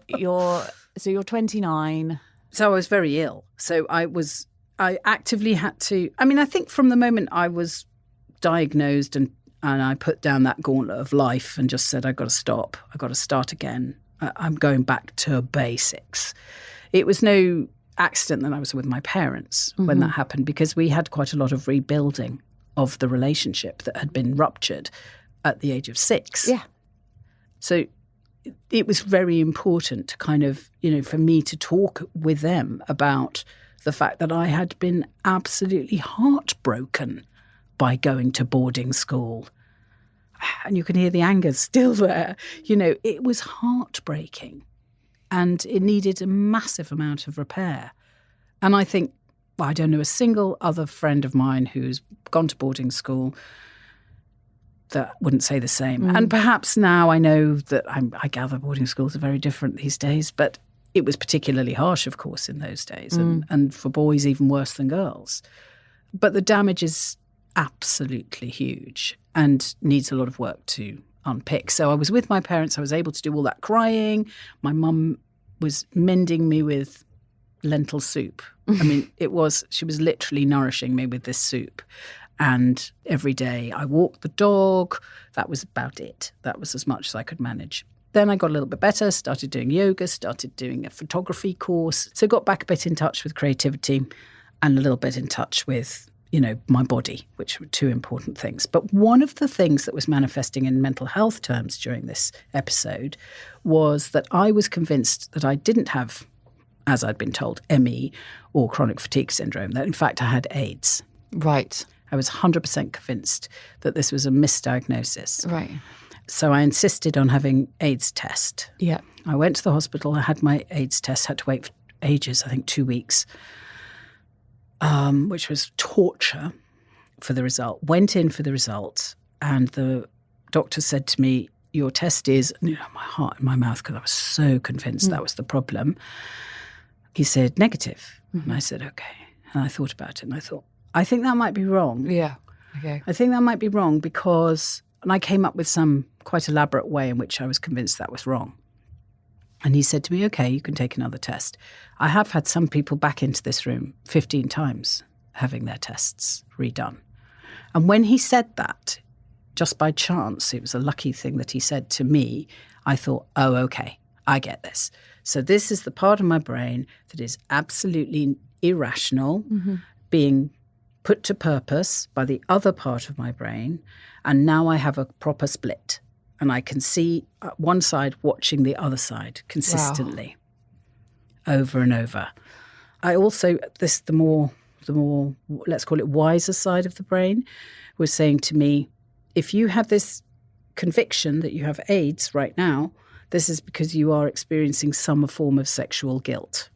You're 29. So I was very ill. So I actively had to, I think from the moment I was diagnosed and I put down that gauntlet of life and just said, I've got to stop. I've got to start again. I'm going back to basics. It was no accident that I was with my parents when that happened, because we had quite a lot of rebuilding of the relationship that had been ruptured at the age of 6. Yeah. So it was very important to kind of, for me to talk with them about the fact that I had been absolutely heartbroken by going to boarding school. And you can hear the anger still there. It was heartbreaking. And it needed a massive amount of repair. And I think, I don't know a single other friend of mine who's gone to boarding school that wouldn't say the same. And perhaps now I know that I gather boarding schools are very different these days, but it was particularly harsh, of course, in those days. And for boys, even worse than girls. But the damage is absolutely huge and needs a lot of work to unpick. So I was with my parents. I was able to do all that crying. My mum was mending me with lentil soup. She was literally nourishing me with this soup. And every day I walked the dog. That was about it. That was as much as I could manage. Then I got a little bit better, started doing yoga, started doing a photography course. So got back a bit in touch with creativity and a little bit in touch with, my body, which were two important things. But one of the things that was manifesting in mental health terms during this episode was that I was convinced that I didn't have, as I'd been told, ME or chronic fatigue syndrome, that in fact I had AIDS. Right. I was 100% convinced that this was a misdiagnosis. Right. So I insisted on having AIDS test. Yeah. I went to the hospital, I had my AIDS test, had to wait for ages, I think 2 weeks, which was torture for the result. Went in for the result, and the doctor said to me, your test is, my heart in my mouth, because I was so convinced that was the problem. He said, negative. And I said, okay. And I thought about it, and I thought, I think that might be wrong. Yeah. Okay. I think that might be wrong because, and I came up with some quite elaborate way in which I was convinced that was wrong. And he said to me, okay, you can take another test. I have had some people back into this room 15 times having their tests redone. And when he said that, just by chance, it was a lucky thing that he said to me, I thought, oh, okay, I get this. So this is the part of my brain that is absolutely irrational, being put to purpose by the other part of my brain, and now I have a proper split. And I can see one side watching the other side consistently, over and over. I also, the more, let's call it wiser side of the brain, was saying to me, if you have this conviction that you have AIDS right now, this is because you are experiencing some form of sexual guilt.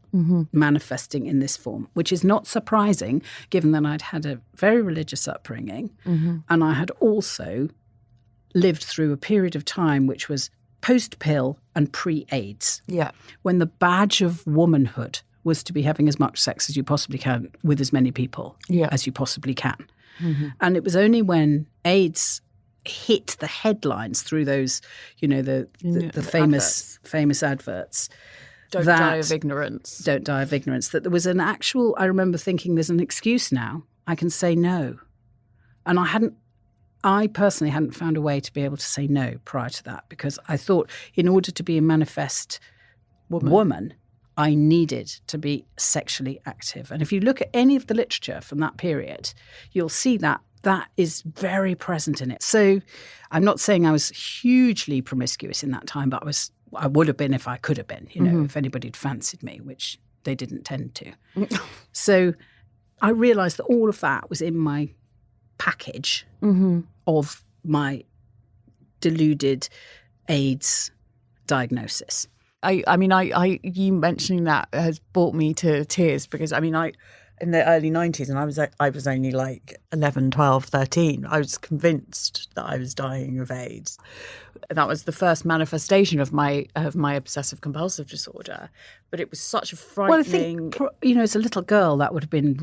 Manifesting in this form, which is not surprising given that I'd had a very religious upbringing and I had also lived through a period of time which was post-pill and pre-AIDS. Yeah. When the badge of womanhood was to be having as much sex as you possibly can with as many people as you possibly can. And it was only when AIDS hit the headlines through those, the famous adverts. Don't die of ignorance. Don't die of ignorance. That there was an actual, I remember thinking there's an excuse now. I can say no. And I personally hadn't found a way to be able to say no prior to that, because I thought in order to be a manifest woman, I needed to be sexually active. And if you look at any of the literature from that period, you'll see that is very present in it. So I'm not saying I was hugely promiscuous in that time, but I would have been if I could have been, if anybody had fancied me, which they didn't tend to. So I realised that all of that was in my package of my deluded AIDS diagnosis. You mentioning that has brought me to tears because, in the early 90s, and I was only like 11, 12, 13, I was convinced that I was dying of AIDS. And that was the first manifestation of my obsessive compulsive disorder. But it was such a frightening... Well, I think, as a little girl, that would have been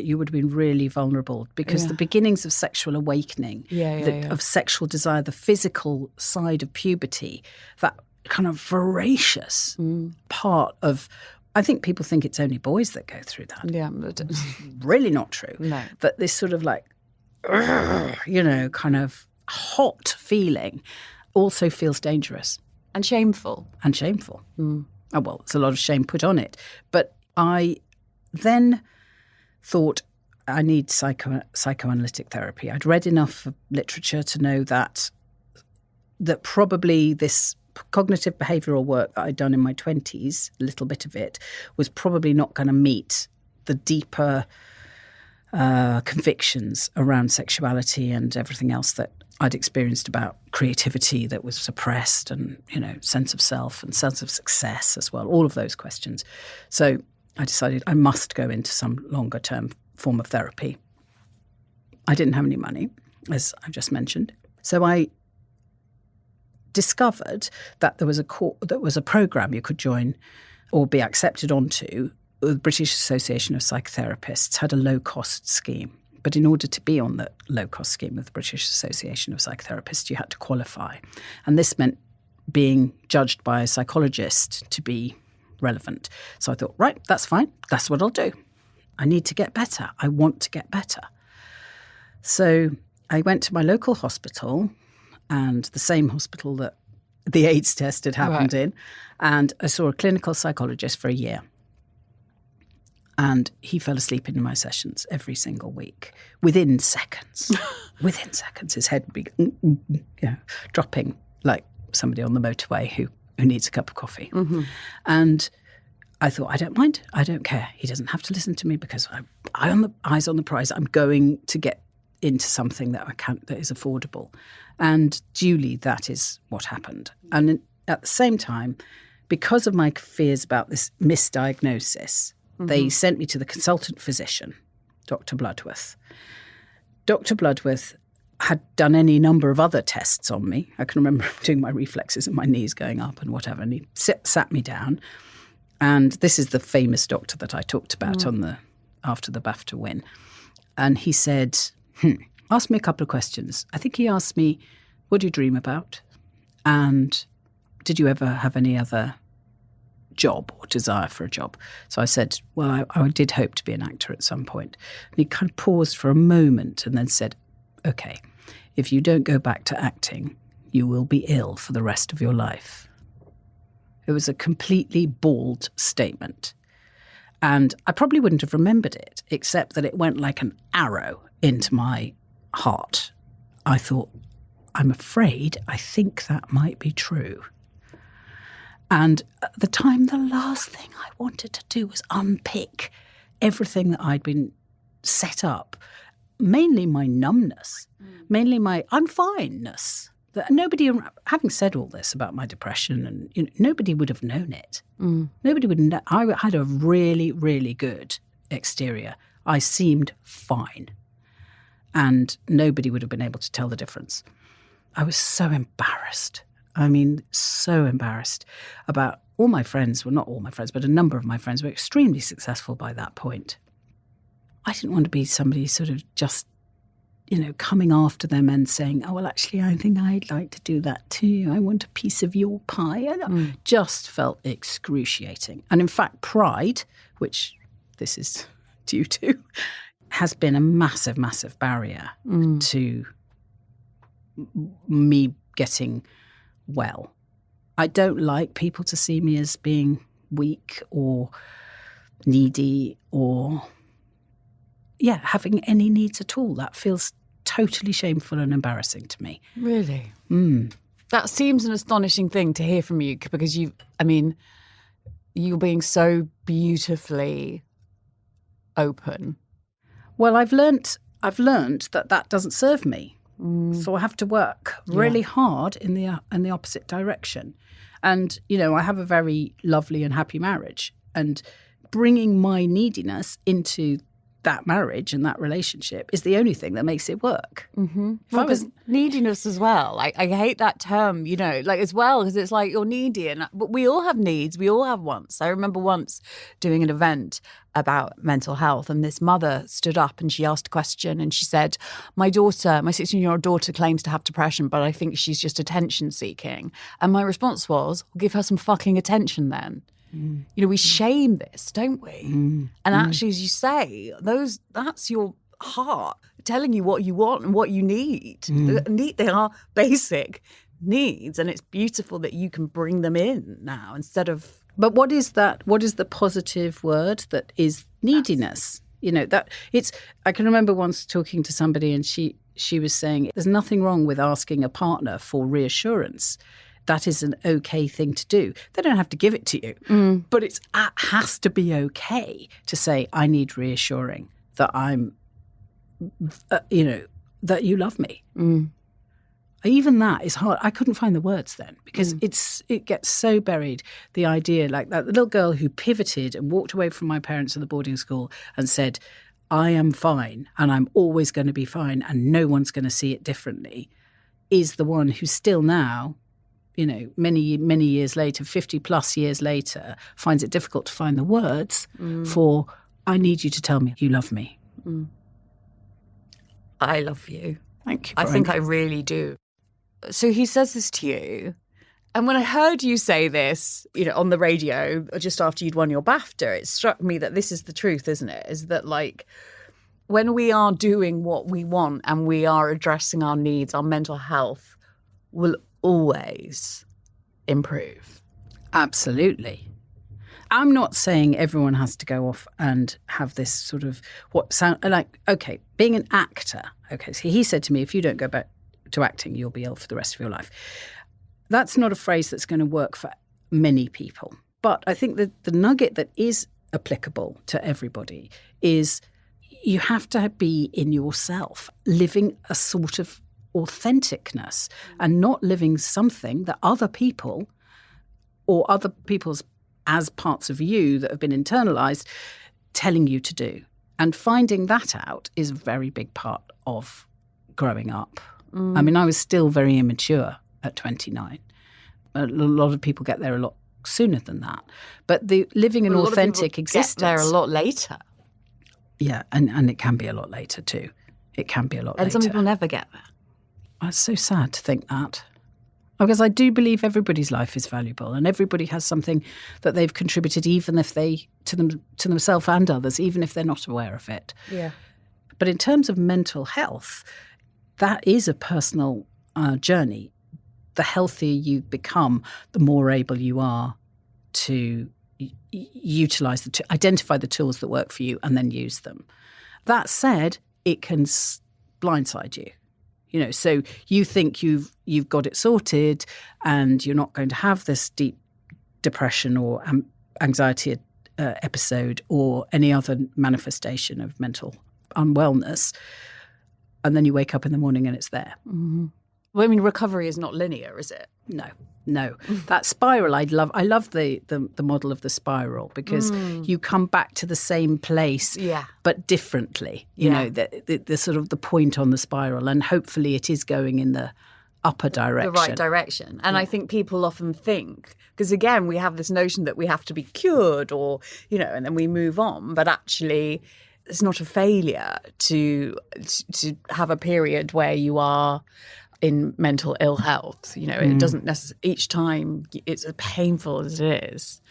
you would have been really vulnerable because the beginnings of sexual awakening, of sexual desire, the physical side of puberty, that kind of voracious part of... I think people think it's only boys that go through that. Yeah. It's really not true. No. But this sort of like, kind of hot feeling also feels dangerous. And shameful. Oh, well, there's a lot of shame put on it. But I then thought I need psychoanalytic therapy. I'd read enough literature to know that probably this cognitive behavioural work that I'd done in my 20s, a little bit of it, was probably not going to meet the deeper convictions around sexuality and everything else that I'd experienced about creativity that was suppressed and, sense of self and sense of success as well, all of those questions. So I decided I must go into some longer term form of therapy. I didn't have any money, as I've just mentioned. So I discovered that there was a program you could join or be accepted onto. The British Association of Psychotherapists had a low-cost scheme. But in order to be on the low-cost scheme of the British Association of Psychotherapists, you had to qualify. And this meant being judged by a psychologist to be relevant. So I thought, right, that's fine. That's what I'll do. I need to get better. I want to get better. So I went to my local hospital, and the same hospital that the AIDS test had happened in, and I saw a clinical psychologist for a year. And he fell asleep in my sessions every single week within seconds. Within seconds, his head would be dropping like somebody on the motorway who needs a cup of coffee. Mm-hmm. And I thought, I don't mind. I don't care. He doesn't have to listen to me because eyes on the prize. I'm going to get into something that that is affordable. And duly, that is what happened. And at the same time, because of my fears about this misdiagnosis, they sent me to the consultant physician, Dr. Bloodworth. Dr. Bloodworth had done any number of other tests on me. I can remember doing my reflexes and my knees going up and whatever. And he sat me down. And this is the famous doctor that I talked about after the BAFTA win. And he said, ask me a couple of questions. I think he asked me, what do you dream about? And did you ever have any other job or desire for a job? So I said, well, I did hope to be an actor at some point. And he kind of paused for a moment and then said, okay, if you don't go back to acting, you will be ill for the rest of your life. It was a completely bald statement. And I probably wouldn't have remembered it, except that it went like an arrow into my heart. I thought, I'm afraid I think that might be true. And at the time, the last thing I wanted to do was unpick everything that I'd been set up, mainly my numbness, mainly my I'm fineness. Nobody, having said all this about my depression, and nobody would have known it. Nobody would know. I had a really, really good exterior. I seemed fine. And nobody would have been able to tell the difference. I was so embarrassed. I mean, so embarrassed about all my friends. Well, not all my friends, but a number of my friends were extremely successful by that point. I didn't want to be somebody sort of just, coming after them and saying, oh, well, actually, I think I'd like to do that too. I want a piece of your pie. And just felt excruciating. And in fact, pride, which this is due to, has been a massive, massive barrier to me getting well. I don't like people to see me as being weak or needy or, having any needs at all. That feels totally shameful and embarrassing to me. Really? That seems an astonishing thing to hear from you because you're being so beautifully open. Well, I've learnt that doesn't serve me. So I have to work really hard in the opposite direction. And, I have a very lovely and happy marriage. And bringing my neediness into that marriage and that relationship is the only thing that makes it work. Mm-hmm. Because neediness as well. I hate that term, as well, because it's like you're needy. But we all have needs. We all have wants. I remember once doing an event about mental health, and this mother stood up and she asked a question and she said, my 16-year-old daughter claims to have depression, but I think she's just attention seeking. And my response was, well, give her some fucking attention then. We shame this, don't we? And actually, as you say, that's your heart telling you what you want and what you need. They are basic needs, and it's beautiful that you can bring them in now instead of... But what is that? What is the positive word that is neediness? I can remember once talking to somebody and she was saying, there's nothing wrong with asking a partner for reassurance. That is an okay thing to do. They don't have to give it to you, but it has to be okay to say, I need reassuring that I'm, that you love me. Even that is hard. I couldn't find the words then because it gets so buried. The idea, like that little girl who pivoted and walked away from my parents at the boarding school and said, I am fine and I'm always going to be fine and no one's going to see it differently, is the one who still now, many, many years later, 50 plus years later, finds it difficult to find the words for, I need you to tell me you love me. I love you. Thank you, Bryony. I think I really do. So he says this to you. And when I heard you say this, on the radio, just after you'd won your BAFTA, it struck me that this is the truth, isn't it? Is that when we are doing what we want and we are addressing our needs, our mental health will always improve. Absolutely. I'm not saying everyone has to go off and have this sort of what sound like, okay, being an actor. Okay, so he said to me, if you don't go back to acting, you'll be ill for the rest of your life. That's not a phrase that's going to work for many people. But I think that the nugget that is applicable to everybody is you have to be in yourself, living a sort of authenticness and not living something that other people or other people's as parts of you that have been internalized telling you to do. And finding that out is a very big part of growing up. I mean, I was still very immature at 29. A lot of people get there a lot sooner than that. But the living an authentic existence. Get there a lot later. Yeah, and it can be a lot later too. It can be a lot later. And some people never get there. It's so sad to think that. Because I do believe everybody's life is valuable and everybody has something that they've contributed, even if they to themselves and others, even if they're not aware of it. Yeah. But in terms of mental health, that is a personal journey. The healthier you become, the more able you are to utilize identify the tools that work for you and then use them. That said, it can blindside you. You know, so you think you've got it sorted and you're not going to have this deep depression or anxiety episode or any other manifestation of mental unwellness. And then you wake up in the morning and it's there. Mm-hmm. Well, I mean, recovery is not linear, is it? No. That spiral, I love the model of the spiral because you come back to the same place, but differently. You know, the sort of the point on the spiral, and hopefully it is going in the upper direction. The right direction. And I think people often think, because again, we have this notion that we have to be cured or, you know, and then we move on, but actually it's not a failure to have a period where you are in mental ill health. You know, it doesn't necessarily, each time it's as painful as it is,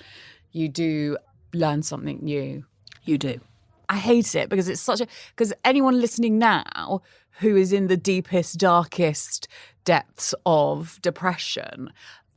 you do learn something new. You do. I hate it because it's because anyone listening now who is in the deepest, darkest depths of depression,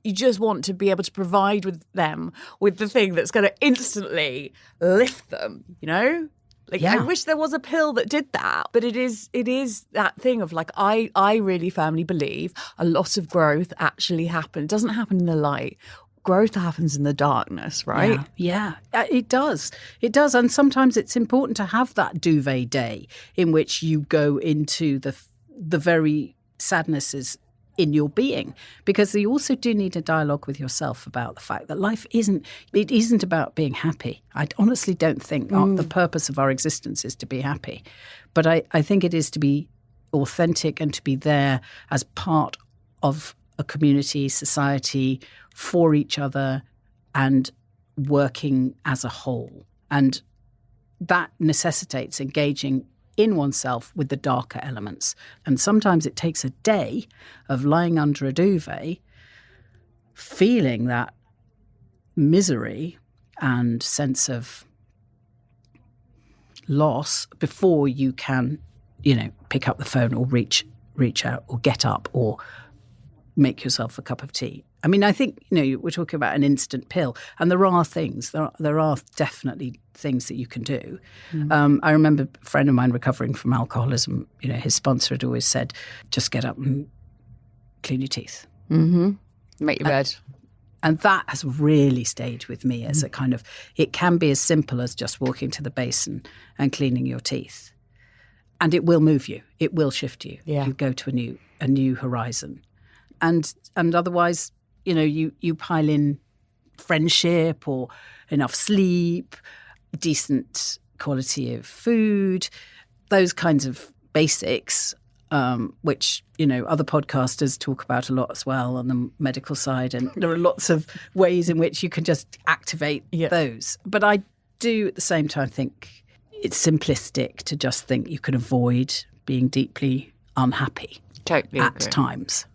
you just want to be able to provide with them with the thing that's going to instantly lift them, you know? Like, I wish there was a pill that did that, but it is that thing of like, I really firmly believe a lot of growth actually happens. It doesn't happen in the light. Growth happens in the darkness, right? Yeah, it does. It does. And sometimes it's important to have that duvet day in which you go into the very sadnesses in your being, because you also do need a dialogue with yourself about the fact that life isn't about being happy. I honestly don't think the purpose of our existence is to be happy, but I think it is to be authentic and to be there as part of a community, society, for each other, and working as a whole. And that necessitates engaging in oneself with the darker elements. And sometimes it takes a day of lying under a duvet, feeling that misery and sense of loss before you can, you know, pick up the phone or reach out or get up or make yourself a cup of tea. I mean, I think, you know, we're talking about an instant pill, and there are things, there are definitely things that you can do. I remember a friend of mine recovering from alcoholism, you know, his sponsor had always said, just get up and clean your teeth. Mm-hmm. Make your bed. And that has really stayed with me as a kind of, it can be as simple as just walking to the basin and cleaning your teeth. And it will move you. It will shift you. Yeah. You go to a new horizon. And otherwise, you know, you pile in friendship or enough sleep, decent quality of food, those kinds of basics, which, you know, other podcasters talk about a lot as well on the medical side. And there are lots of ways in which you can just activate those. But I do at the same time think it's simplistic to just think you can avoid being deeply unhappy Totally at agree. times.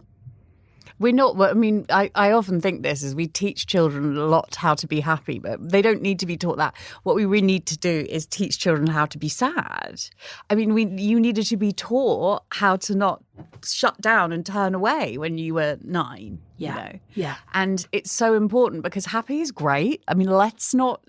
We're not, well, I mean, I often think this is we teach children a lot how to be happy, but they don't need to be taught that. What we really need to do is teach children how to be sad. I mean, you needed to be taught how to not shut down and turn away when you were 9. Yeah. You know? Yeah. And it's so important because happy is great. I mean, let's not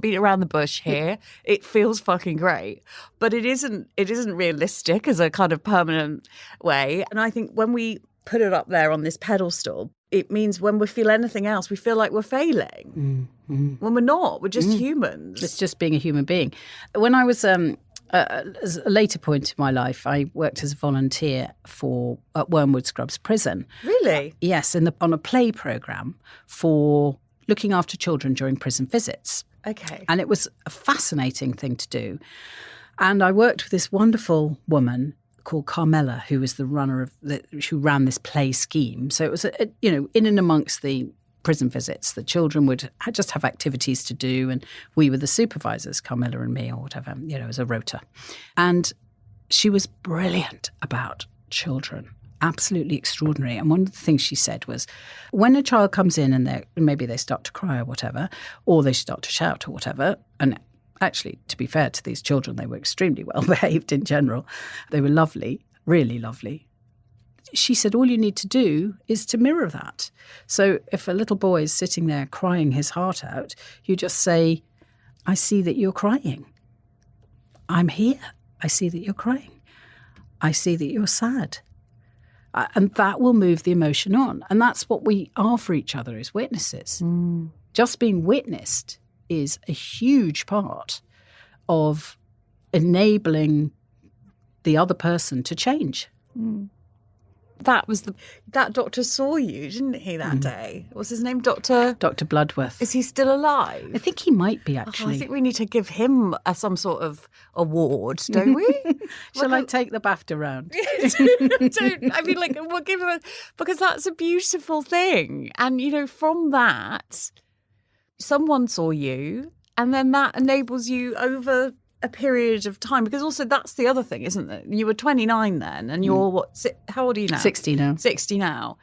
beat around the bush here. It feels fucking great, but it isn't realistic as a kind of permanent way. And I think when we put it up there on this pedestal, it means when we feel anything else, we feel like we're failing. When we're not, we're just humans. It's just being a human being. When I was at a later point in my life, I worked as a volunteer at Wormwood Scrubs Prison. Really? Yes, on a play programme for looking after children during prison visits. Okay. And it was a fascinating thing to do. And I worked with this wonderful woman called Carmela, who was the runner who ran this play scheme. So it was, in and amongst the prison visits, the children would just have activities to do, and we were the supervisors, Carmela and me, or whatever, as a rota. And she was brilliant about children, absolutely extraordinary. And one of the things she said was, when a child comes in and maybe they start to cry or whatever, or they start to shout or whatever, and actually, to be fair to these children, they were extremely well behaved in general. They were lovely, really lovely. She said, all you need to do is to mirror that. So if a little boy is sitting there crying his heart out, you just say, I see that you're crying. I'm here. I see that you're crying. I see that you're sad. And that will move the emotion on. And that's what we are for each other as witnesses. Just being witnessed is a huge part of enabling the other person to change. That doctor saw you, didn't he, that day? What's his name? Dr. Bloodworth. Is he still alive? I think he might be, actually. I think we need to give him some sort of award, don't we? Shall I take the BAFTA round? We'll give him because that's a beautiful thing. And, from that, someone saw you, and then that enables you over a period of time, because also that's the other thing, isn't it? You were 29 then, and you're how old are you now? 60 now. 60 now.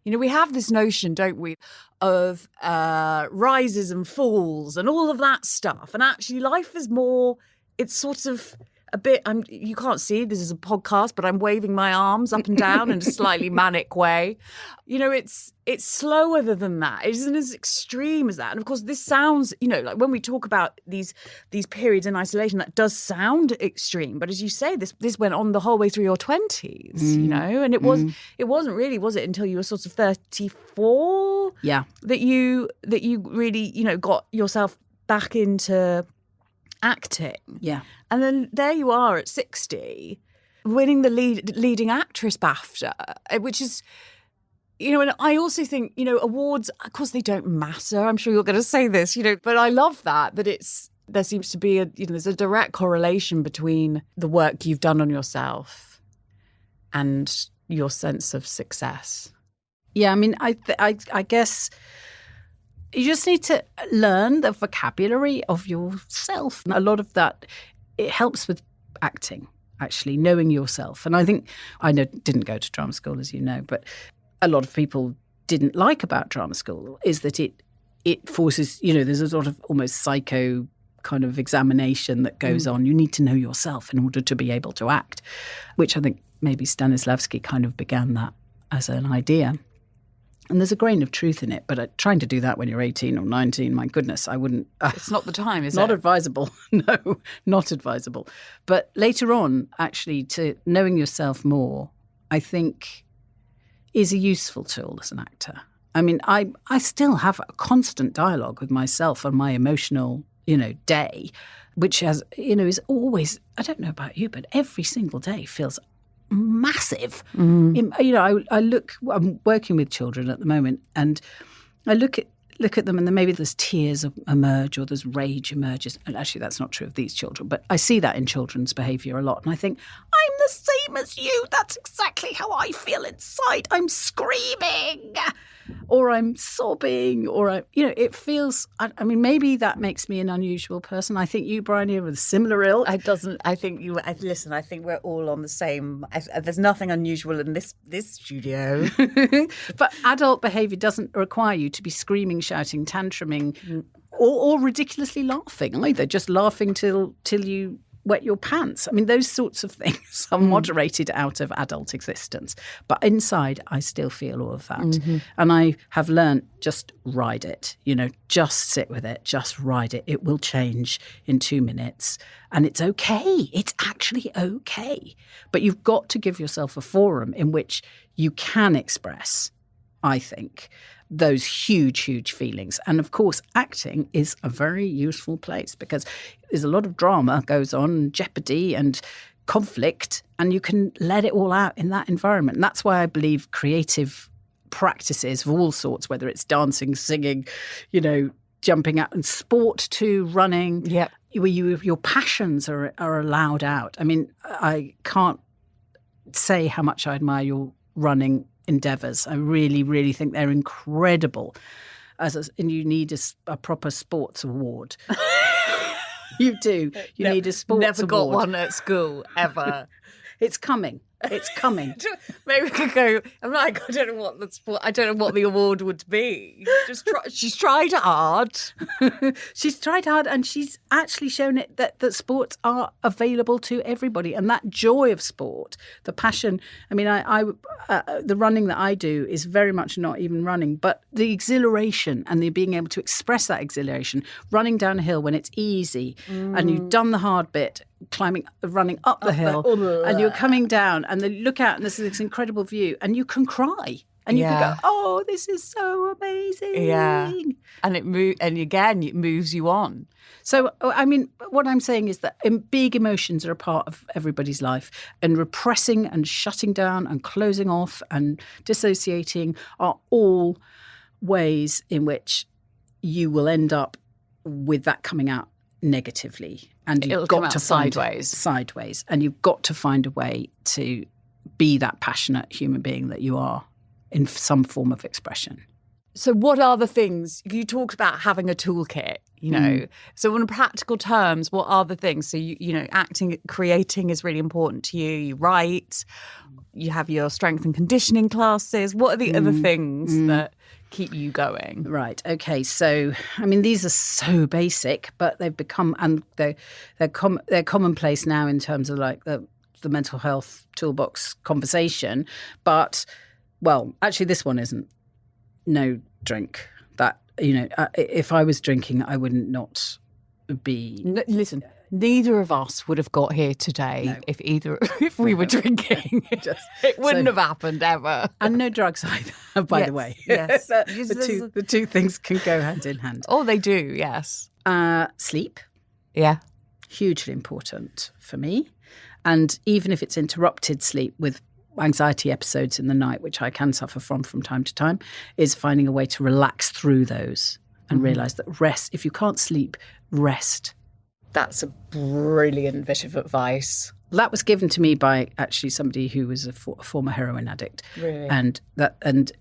We have this notion, don't we, of rises and falls and all of that stuff. And actually life is more, it's sort of a bit, you can't see, this is a podcast, but I'm waving my arms up and down in a slightly manic way. It's slower than that. It isn't as extreme as that. And of course, this sounds, like when we talk about these periods in isolation, that does sound extreme. But as you say, this went on the whole way through your 20s, and it wasn't really, was it, until you were sort of 34? Yeah. That you really, got yourself back into acting. Yeah. And then there you are at 60, winning the leading actress BAFTA, which is, and I also think, awards, of course, they don't matter. I'm sure you're going to say this, but I love that there seems to be there's a direct correlation between the work you've done on yourself and your sense of success. Yeah, I mean, I guess you just need to learn the vocabulary of yourself. A lot of that, it helps with acting, actually, knowing yourself. And I think, didn't go to drama school, as you know, but a lot of people didn't like about drama school is that it forces, there's a sort of almost psycho kind of examination that goes on. You need to know yourself in order to be able to act, which I think maybe Stanislavski kind of began that as an idea. And there's a grain of truth in it, but trying to do that when you're 18 or 19, my goodness, I wouldn't. It's not the time, is it? Not advisable. No, not advisable. But later on, actually, to knowing yourself more, I think, is a useful tool as an actor. I mean, I still have a constant dialogue with myself on my emotional, day, which has, is always, I don't know about you, but every single day feels massive. I'm working with children at the moment, and I look at look at them and then maybe there's tears emerge or there's rage emerges. And actually, that's not true of these children, but I see that in children's behaviour a lot. And I think, I'm the same as you. That's exactly how I feel inside. I'm screaming or I'm sobbing or, it feels, I mean, maybe that makes me an unusual person. I think you, Bryony, are with similar ilk. I think we're all on the same. There's nothing unusual in this studio. But adult behaviour doesn't require you to be screaming, shouting, tantruming, or ridiculously laughing either. Just laughing till you wet your pants. I mean, those sorts of things are moderated out of adult existence. But inside, I still feel all of that. Mm-hmm. And I have learned just ride it, just sit with it, just ride it. It will change in 2 minutes. And it's okay. It's actually okay. But you've got to give yourself a forum in which you can express, I think, those huge, huge feelings. And of course, acting is a very useful place because there's a lot of drama goes on, jeopardy and conflict, and you can let it all out in that environment. And that's why I believe creative practices of all sorts, whether it's dancing, singing, jumping out, and sport too, running, where your passions are allowed out. I mean, I can't say how much I admire your running endeavours. I really, really think they're incredible. And you need a proper sports award. You do. You need a sports award. Never got one at school, ever. It's coming. It's coming. Maybe we could go. I don't know what the award would be. She's tried hard. She's tried hard, and she's actually shown it that sports are available to everybody, and that joy of sport, the passion. I mean, the running that I do is very much not even running, but the exhilaration and the being able to express that exhilaration, running down a hill when it's easy, and you've done the hard bit. Running up the hill, and you're coming down, and then you look out, and there's this incredible view, and you can cry, and you can go, "Oh, this is so amazing!" Yeah, and it moves you on. So, I mean, what I'm saying is that big emotions are a part of everybody's life, and repressing and shutting down and closing off and dissociating are all ways in which you will end up with that coming out negatively, and you've got to find sideways, and you've got to find a way to be that passionate human being that you are in some form of expression. So what are the things you talked about, having a toolkit, so in practical terms, what are the things? So acting, creating is really important to you. You write, you have your strength and conditioning classes. What are the other things that keep you going? Right. Okay. So, I mean, these are so basic, but they've become, and they're commonplace now in terms of like the mental health toolbox conversation. But, well, actually, this one isn't. No drink. That, if I was drinking, I wouldn't not be. Listen. Neither of us would have got here today if we were drinking. It wouldn't have happened ever. And no drugs either, by the way. Yes. The two things can go hand in hand. Oh, they do, yes. Sleep. Yeah. Hugely important for me. And even if it's interrupted sleep with anxiety episodes in the night, which I can suffer from time to time, is finding a way to relax through those and realise that rest, if you can't sleep, rest. That's a brilliant bit of advice. That was given to me by actually somebody who was a former heroin addict. Really? And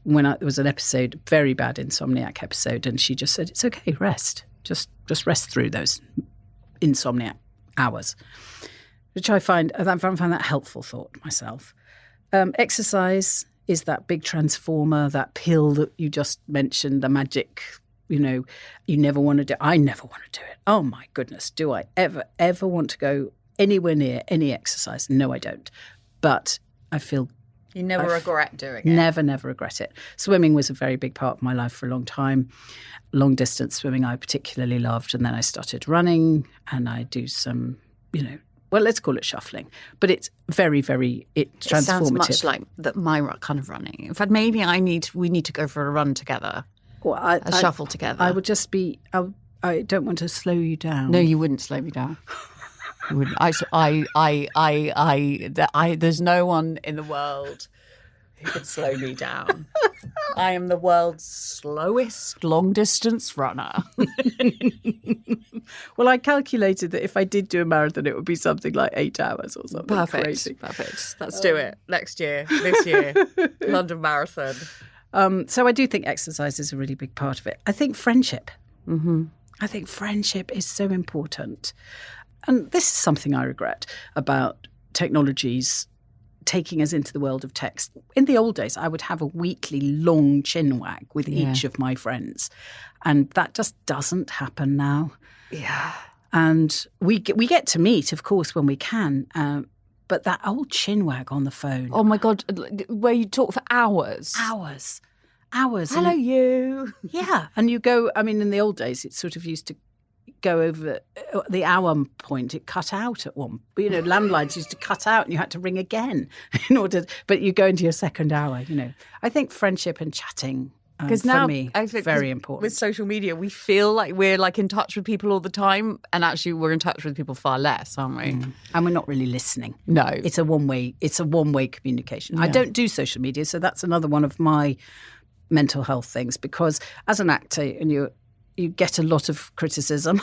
when there was an episode, very bad insomniac episode, and she just said, "It's okay, rest. Just rest through those insomniac hours," which I find that helpful thought myself. Exercise is that big transformer, that pill that you just mentioned, the magic. You never want to do. I never want to do it. Oh my goodness, do I ever want to go anywhere near any exercise? No, I don't. But I feel you never regret doing it. Never regret it. Swimming was a very big part of my life for a long time. Long distance swimming I particularly loved, and then I started running, and I do some, well, let's call it shuffling, but it's very, very transformative. It sounds much like my kind of running. In fact, maybe we need to go for a run together. Well, a shuffle together. I would just be. I don't want to slow you down. No, you wouldn't slow me down. You wouldn't. There's no one in the world who could slow me down. I am the world's slowest long-distance runner. Well, I calculated that if I did do a marathon, it would be something like 8 hours or something crazy. Perfect. Let's do it next year, this year, London Marathon. So I do think exercise is a really big part of it. I think friendship. Mm-hmm. I think friendship is so important. And this is something I regret about technologies taking us into the world of text. In the old days, I would have a weekly long chin wag with each of my friends. And that just doesn't happen now. Yeah. And we get to meet, of course, when we can. But that old chin wag on the phone. Oh, my God. Where you talk for hours. Hours. Hello, you. Yeah. And you go, I mean, in the old days, it sort of used to go over the hour point. It cut out at one. Landlines used to cut out and you had to ring again in order. But you go into your second hour, I think friendship and chatting, because now, for me, I think very important. With social media, we feel like we're like in touch with people all the time. And actually, we're in touch with people far less, aren't we? And we're not really listening. No. It's a one-way communication. Yeah. I don't do social media. So that's another one of my mental health things, because as an actor, and you get a lot of criticism.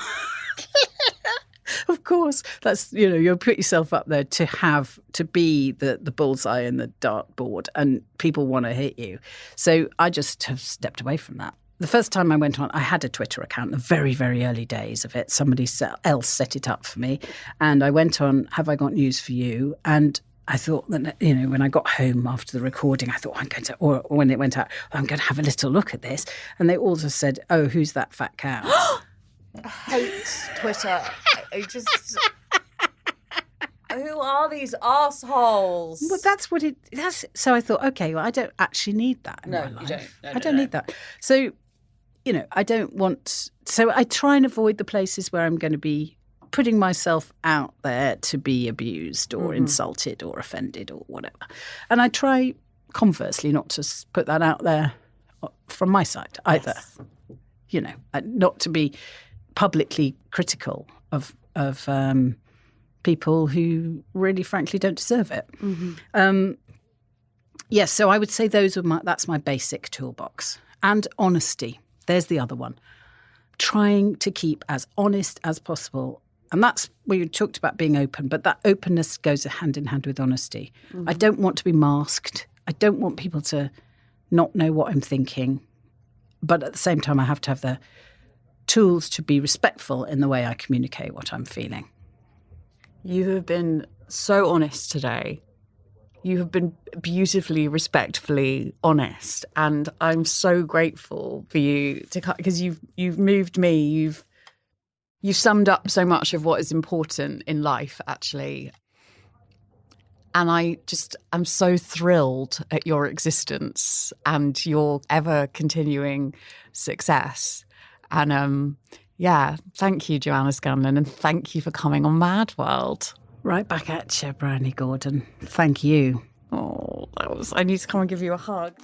Of course, that's, you'll put yourself up there to be the bullseye in the dartboard, and people want to hit you. So I just have stepped away from that. The first time I went on, I had a Twitter account, the very, very early days of it. Somebody else set it up for me. And I went on, Have I Got News for You? And I thought that, when I got home after the recording, I thought, I'm going to, or when it went out, I'm going to have a little look at this. And they all just said, oh, who's that fat cow? I hate Twitter. I just... Who are these assholes? Well, that's so I thought, okay, well, I don't actually need that in my life. You don't. No, I don't need that. So, I don't want... So I try and avoid the places where I'm going to be putting myself out there to be abused or insulted or offended or whatever. And I try, conversely, not to put that out there from my side either. Yes. Not to be publicly critical of people who really, frankly, don't deserve it. Yes, so I would say that's my basic toolbox. And honesty. There's the other one. Trying to keep as honest as possible. And that's where you talked about being open, but that openness goes hand in hand with honesty. I don't want to be masked. I don't want people to not know what I'm thinking. But at the same time, I have to have the tools to be respectful in the way I communicate what I'm feeling. You have been so honest today. You have been beautifully, respectfully honest. And I'm so grateful for you because you've moved me. You've summed up so much of what is important in life, actually. And I'm so thrilled at your existence and your ever continuing success. And thank you, Joanna Scanlon, and thank you for coming on Mad World. Right back at you, Bryony Gordon. Thank you. Oh, I need to come and give you a hug.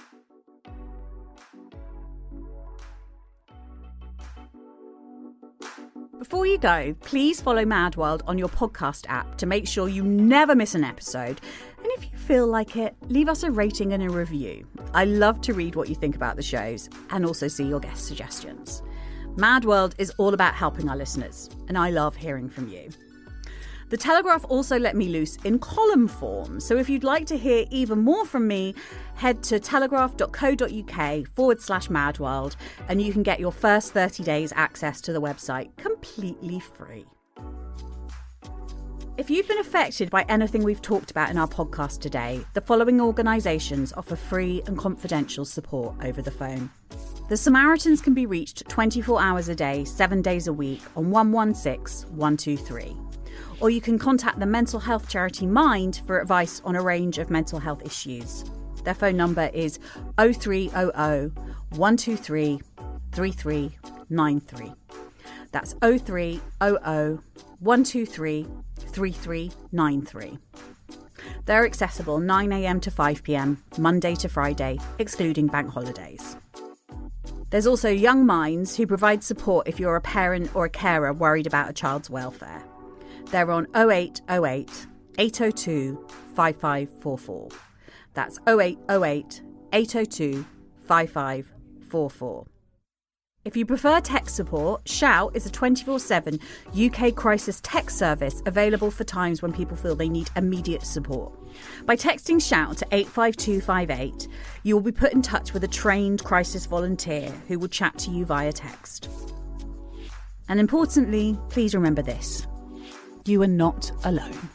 Before you go, please follow Mad World on your podcast app to make sure you never miss an episode. And if you feel like it, leave us a rating and a review. I love to read what you think about the shows and also see your guest suggestions. Mad World is all about helping our listeners, and I love hearing from you. The Telegraph also let me loose in column form, so if you'd like to hear even more from me, head to telegraph.co.uk/madworld and you can get your first 30 days access to the website completely free. If you've been affected by anything we've talked about in our podcast today, the following organisations offer free and confidential support over the phone. The Samaritans can be reached 24 hours a day, 7 days a week on 116 123. Or you can contact the mental health charity Mind for advice on a range of mental health issues. Their phone number is 0300 123 3393. That's 0300 123 3393. They're accessible 9 a.m. to 5 p.m, Monday to Friday, excluding bank holidays. There's also Young Minds, who provide support if you're a parent or a carer worried about a child's welfare. They're on 0808 802 5544. That's 0808 802 5544. If you prefer tech support, Shout is a 24/7 UK crisis tech service available for times when people feel they need immediate support. By texting Shout to 85258, you will be put in touch with a trained crisis volunteer who will chat to you via text. And importantly, please remember this: you are not alone.